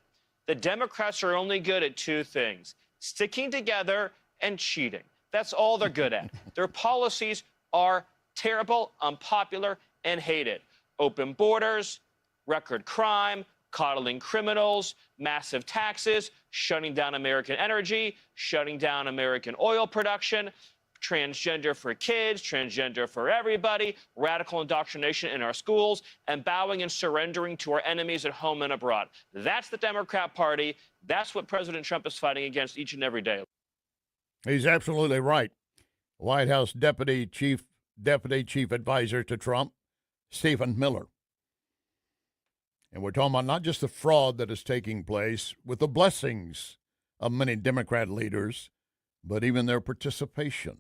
the Democrats are only good at two things: sticking together and cheating. That's all they're good at. Their policies are terrible, unpopular, and hated. Open borders, record crime, coddling criminals, massive taxes, shutting down American energy, shutting down American oil production, transgender for kids, transgender for everybody, radical indoctrination in our schools, and bowing and surrendering to our enemies at home and abroad. That's the Democrat Party. That's what President Trump is fighting against each and every day. He's absolutely right. White House Deputy Chief Advisor to Trump, Stephen Miller. And we're talking about not just the fraud that is taking place with the blessings of many Democrat leaders, but even their participation.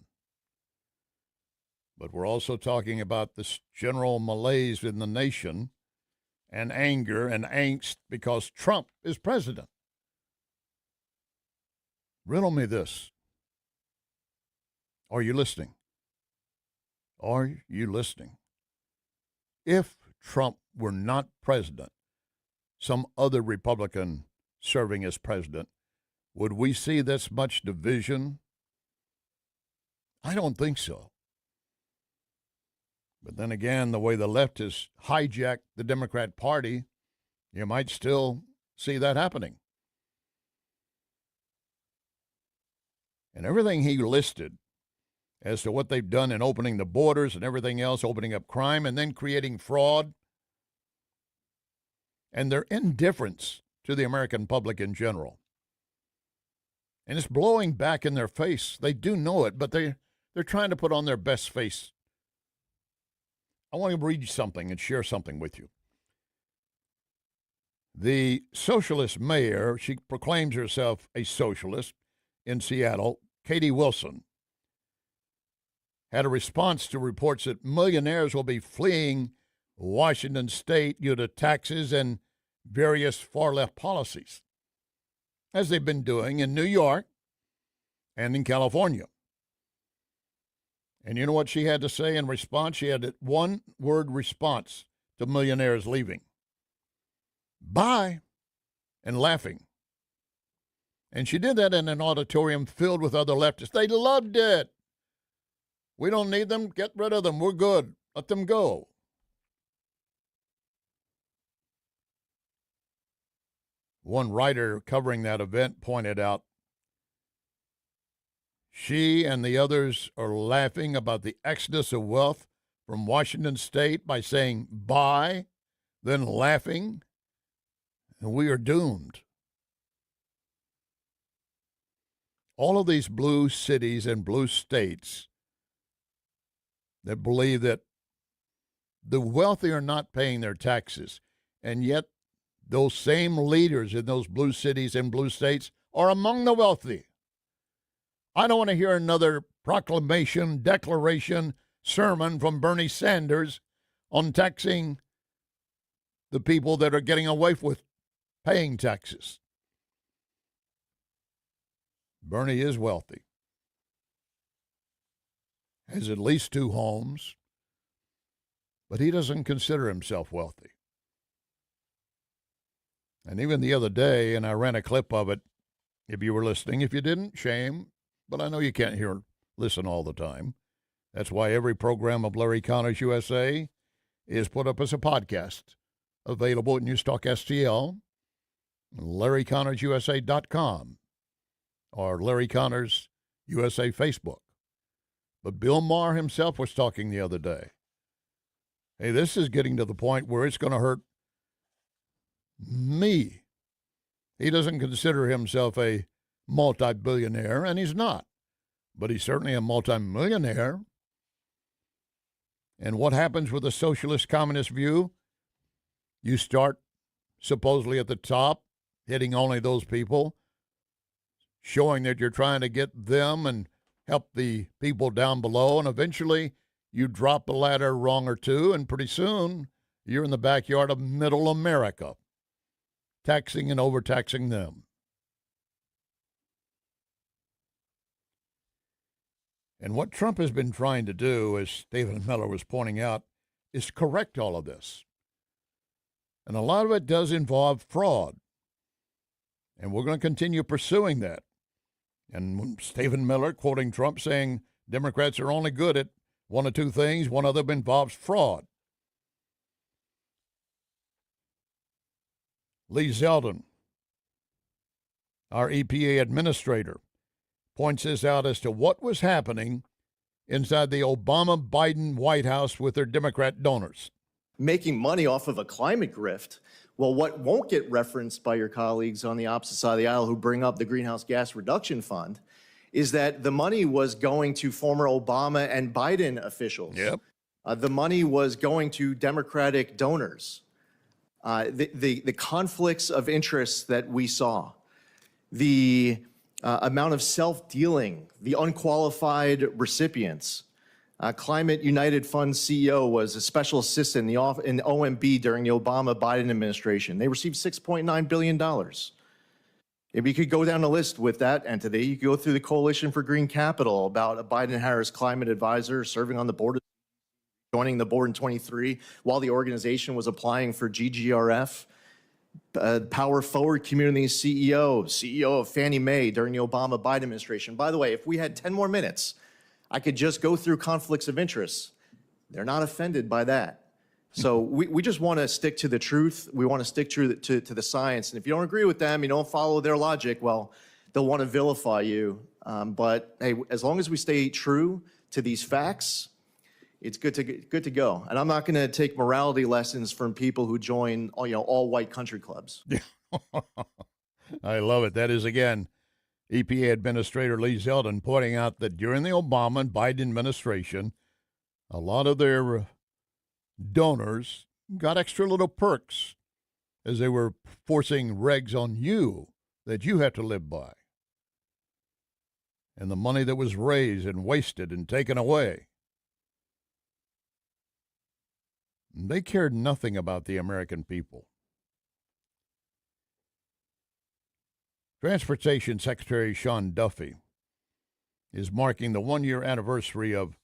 But we're also talking about this general malaise in the nation and anger and angst because Trump is president. Riddle me this. Are you listening? Are you listening? If Trump were not president, some other Republican serving as president, would we see this much division? I don't think so. But then again, the way the left has hijacked the Democrat Party, you might still see that happening. And everything he listed as to what they've done in opening the borders and everything else, opening up crime, and then creating fraud, and their indifference to the American public in general. And it's blowing back in their face. They do know it, but they're trying to put on their best face. I want to read you something and share something with you. The socialist mayor, she proclaims herself a socialist in Seattle, Katie Wilson, had a response to reports that millionaires will be fleeing Washington state due to taxes and various far-left policies, as they've been doing in New York and in California. And you know what she had to say in response? She had a one-word response to millionaires leaving. Bye, and laughing. And she did that in an auditorium filled with other leftists. They loved it. We don't need them. Get rid of them. We're good. Let them go. One writer covering that event pointed out she and the others are laughing about the exodus of wealth from Washington state by saying bye, then laughing, and we are doomed. All of these blue cities and blue states that believe that the wealthy are not paying their taxes, and yet those same leaders in those blue cities and blue states are among the wealthy. I don't want to hear another proclamation, declaration, sermon from Bernie Sanders on taxing the people that are getting away with paying taxes. Bernie is wealthy, has at least 2 homes, but he doesn't consider himself wealthy. And even the other day, and I ran a clip of it, if you were listening. If you didn't, shame, but I know you can't listen all the time. That's why every program of Larry Connors USA is put up as a podcast, available at NewsTalkSTL, LarryConnorsUSA.com, or Larry Connors USA Facebook. But Bill Maher himself was talking the other day. Hey, this is getting to the point where it's going to hurt me. He doesn't consider himself a multi-billionaire, and he's not. But he's certainly a multi-millionaire. And what happens with a socialist communist view? You start supposedly at the top, hitting only those people, showing that you're trying to get them and help the people down below, and eventually you drop the ladder rung or two, and pretty soon you're in the backyard of middle America, taxing and overtaxing them. And what Trump has been trying to do, as Stephen Miller was pointing out, is correct all of this. And a lot of it does involve fraud. And we're going to continue pursuing that. And Stephen Miller, quoting Trump, saying Democrats are only good at one of 2 things. One of them involves fraud. Lee Zeldin, our EPA administrator, points this out as to what was happening inside the Obama-Biden White House with their Democrat donors. Making money off of a climate grift. Well, what won't get referenced by your colleagues on the opposite side of the aisle who bring up the Greenhouse Gas Reduction Fund is that the money was going to former Obama and Biden officials. Yep. The money was going to Democratic donors. The conflicts of interest that we saw, the amount of self-dealing, the unqualified recipients. Climate United Fund CEO was a special assistant in OMB during the Obama-Biden administration. They received $6.9 billion. If you could go down the list with that entity, you could go through the Coalition for Green Capital about a Biden-Harris climate advisor serving on the board, joining the board in 23 while the organization was applying for GGRF. Power Forward Community's CEO of Fannie Mae during the Obama-Biden administration. By the way, if we had 10 more minutes, I could just go through conflicts of interest. They're not offended by that. So we just want to stick to the truth. We want to stick to the science. And if you don't agree with them, you don't follow their logic, well, they'll want to vilify you. But hey, as long as we stay true to these facts, it's good to go. And I'm not going to take morality lessons from people who join all white country clubs. I love it. That is, again, EPA Administrator Lee Zeldin pointing out that during the Obama and Biden administration, a lot of their donors got extra little perks as they were forcing regs on you that you have to live by. And the money that was raised and wasted and taken away. They cared nothing about the American people. Transportation Secretary Sean Duffy is marking the one-year anniversary of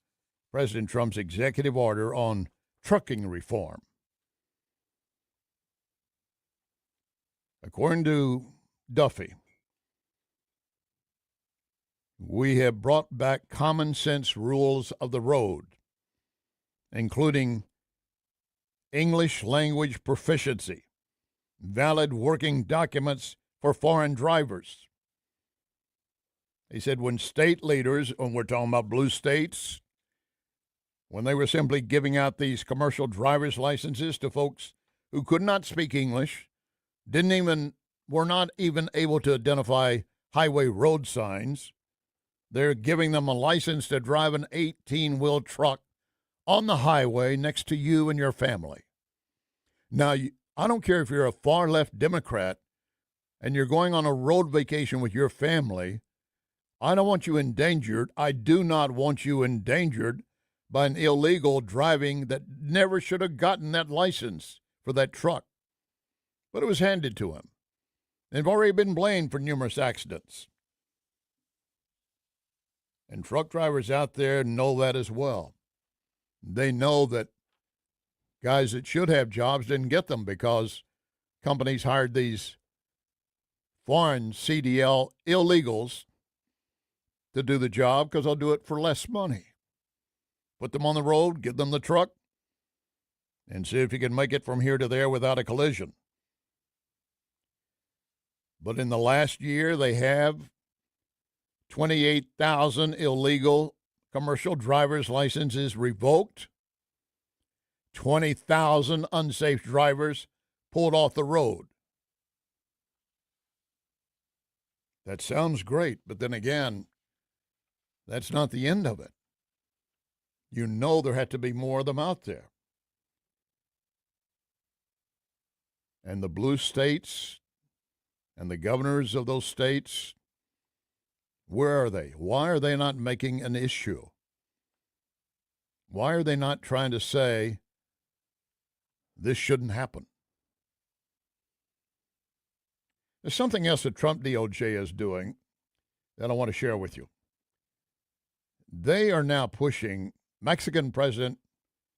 President Trump's executive order on trucking reform. According to Duffy, we have brought back common sense rules of the road, including English language proficiency, valid working documents for foreign drivers. He said when state leaders, and we're talking about blue states, when they were simply giving out these commercial driver's licenses to folks who could not speak English, were not even able to identify highway road signs, they're giving them a license to drive an 18-wheel truck on the highway next to you and your family. Now, I don't care if you're a far-left Democrat and you're going on a road vacation with your family, I don't want you endangered. I do not want you endangered by an illegal driving that never should have gotten that license for that truck. But it was handed to him. They've already been blamed for numerous accidents. And truck drivers out there know that as well. They know that guys that should have jobs didn't get them because companies hired these foreign CDL illegals to do the job because they'll do it for less money. Put them on the road, give them the truck, and see if you can make it from here to there without a collision. But in the last year, they have 28,000 illegal commercial driver's licenses revoked, 20,000 unsafe drivers pulled off the road. That sounds great, but then again, that's not the end of it. You know there had to be more of them out there. And the blue states and the governors of those states, where are they? Why are they not making an issue? Why are they not trying to say this shouldn't happen? There's something else that Trump DOJ is doing that I want to share with you. They are now pushing Mexican President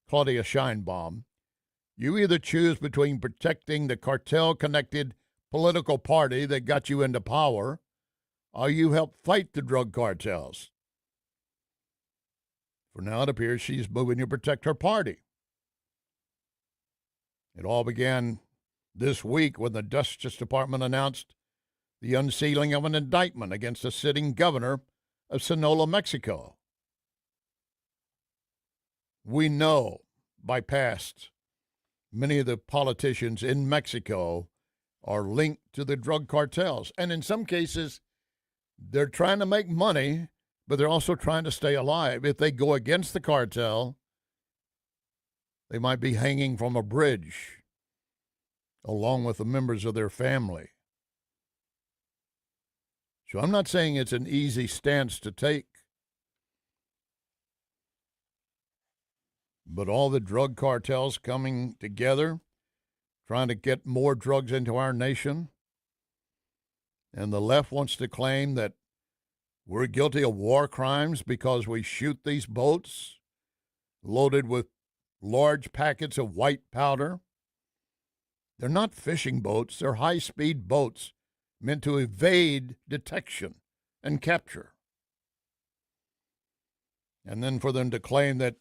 Claudia Sheinbaum. You either choose between protecting the cartel-connected political party that got you into power, or you help fight the drug cartels. For now, it appears she's moving to protect her party. It all began this week when the Justice Department announced the unsealing of an indictment against a sitting governor of Sonora, Mexico. We know by past, many of the politicians in Mexico are linked to the drug cartels. And in some cases, they're trying to make money, but they're also trying to stay alive. If they go against the cartel, they might be hanging from a bridge along with the members of their family. So I'm not saying it's an easy stance to take. But all the drug cartels coming together, trying to get more drugs into our nation, and the left wants to claim that we're guilty of war crimes because we shoot these boats loaded with large packets of white powder. They're not fishing boats. They're high-speed boats meant to evade detection and capture. And then for them to claim that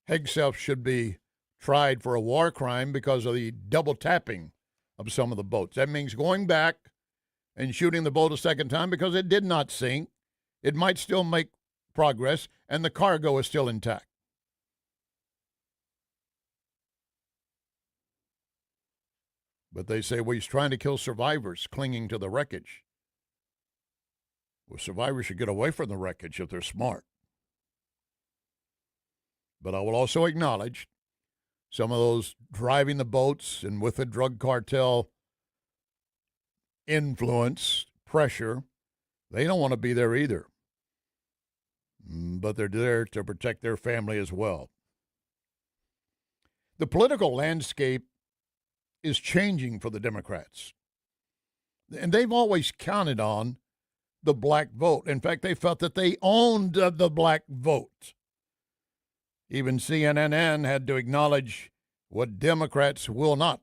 Hegseth should be tried for a war crime because of the double tapping of some of the boats. That means going back and shooting the boat a second time because it did not sink. It might still make progress, and the cargo is still intact. But they say, well, he's trying to kill survivors clinging to the wreckage. Well, survivors should get away from the wreckage if they're smart. But I will also acknowledge some of those driving the boats and with the drug cartel influence, pressure, they don't want to be there either. But they're there to protect their family as well. The political landscape is changing for the Democrats. And they've always counted on the black vote. In fact, they felt that they owned the black vote. Even CNN had to acknowledge what Democrats will not.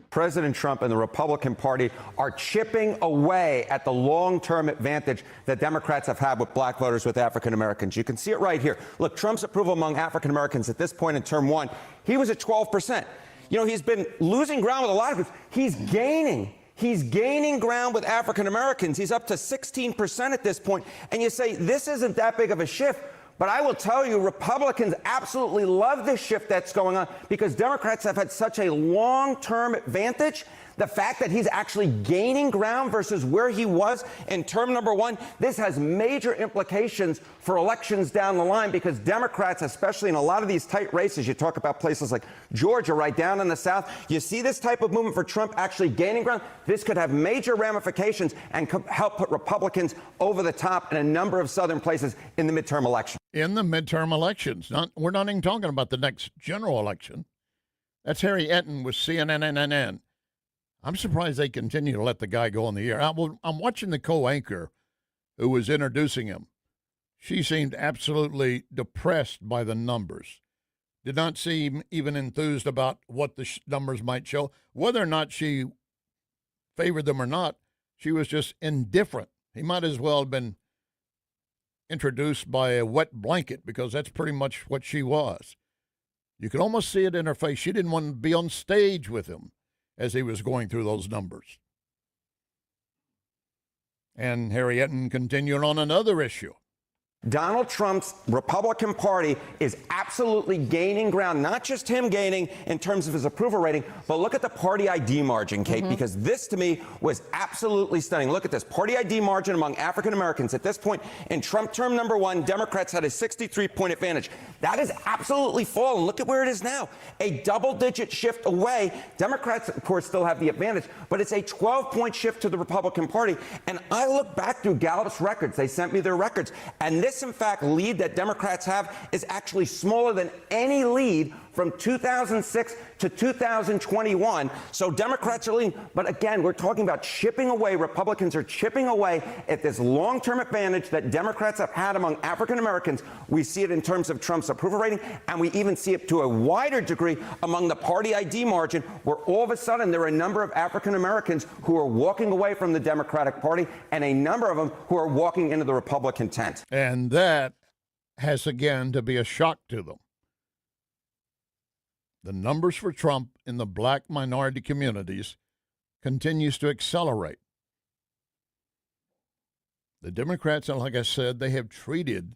President Trump and the Republican Party are chipping away at the long-term advantage that Democrats have had with black voters, with African Americans. You can see it right here. Look, Trump's approval among African Americans at this point in term one, he was at 12%. You know, he's been losing ground with a lot of groups. He's gaining ground with African Americans. He's up to 16% at this point. And you say, this isn't that big of a shift. But I will tell you, Republicans absolutely love this shift that's going on because Democrats have had such a long-term advantage. The fact that he's actually gaining ground versus where he was in term number one, this has major implications for elections down the line because Democrats, especially in a lot of these tight races, you talk about places like Georgia, right down in the South, you see this type of movement for Trump actually gaining ground. This could have major ramifications and help put Republicans over the top in a number of southern places in the midterm election. In the midterm elections. We're not even talking about the next general election. That's Harry Etten with CNN. I'm surprised they continue to let the guy go on the air. I'm watching the co-anchor who was introducing him. She seemed absolutely depressed by the numbers. Did not seem even enthused about what the numbers might show. Whether or not she favored them or not, she was just indifferent. He might as well have been introduced by a wet blanket because that's pretty much what she was. You could almost see it in her face. She didn't want to be on stage with him as he was going through those numbers. And Harry Etten continued on another issue. Donald Trump's Republican Party is absolutely gaining ground, not just him gaining in terms of his approval rating, but look at the party ID margin, Kate, because this to me was absolutely stunning. Look at this party ID margin among African Americans. At this point in Trump term number one, Democrats had a 63-point advantage. That has absolutely fallen. Look at where it is now. A double-digit shift away. Democrats, of course, still have the advantage, but it's a 12-point shift to the Republican Party. And I look back through Gallup's records. They sent me their records. And this, in fact, lead that Democrats have is actually smaller than any lead from 2006 to 2021. So Democrats are leading. But again, we're talking about chipping away. Republicans are chipping away at this long-term advantage that Democrats have had among African Americans. We see it in terms of Trump's approval rating, and we even see it to a wider degree among the party ID margin, where all of a sudden there are a number of African Americans who are walking away from the Democratic Party and a number of them who are walking into the Republican tent. And that has, again, to be a shock to them. The numbers for Trump in the black minority communities continues to accelerate. The Democrats, and like I said, they have treated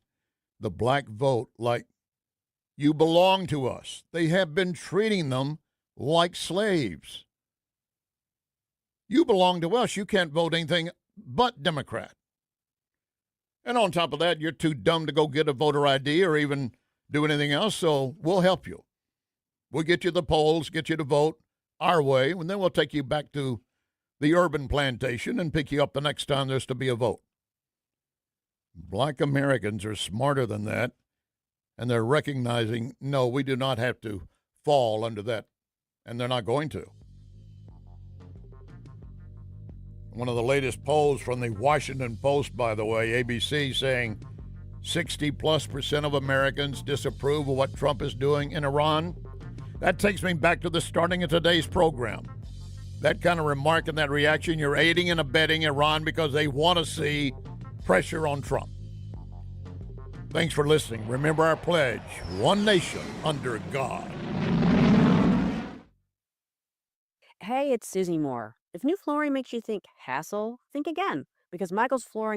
the black vote like you belong to us. They have been treating them like slaves. You belong to us. You can't vote anything but Democrat. And on top of that, you're too dumb to go get a voter ID or even do anything else, so we'll help you. We'll get you the polls, get you to vote our way, and then we'll take you back to the urban plantation and pick you up the next time there's to be a vote. Black Americans are smarter than that, and they're recognizing, no, we do not have to fall under that, and they're not going to. One of the latest polls from the Washington Post, by the way, ABC, saying 60+% of Americans disapprove of what Trump is doing in Iran. That takes me back to the starting of today's program. That kind of remark and that reaction, you're aiding and abetting Iran because they want to see pressure on Trump. Thanks for listening. Remember our pledge, one nation under God. Hey, it's Susie Moore. If new flooring makes you think hassle, think again. because Michael's Flooring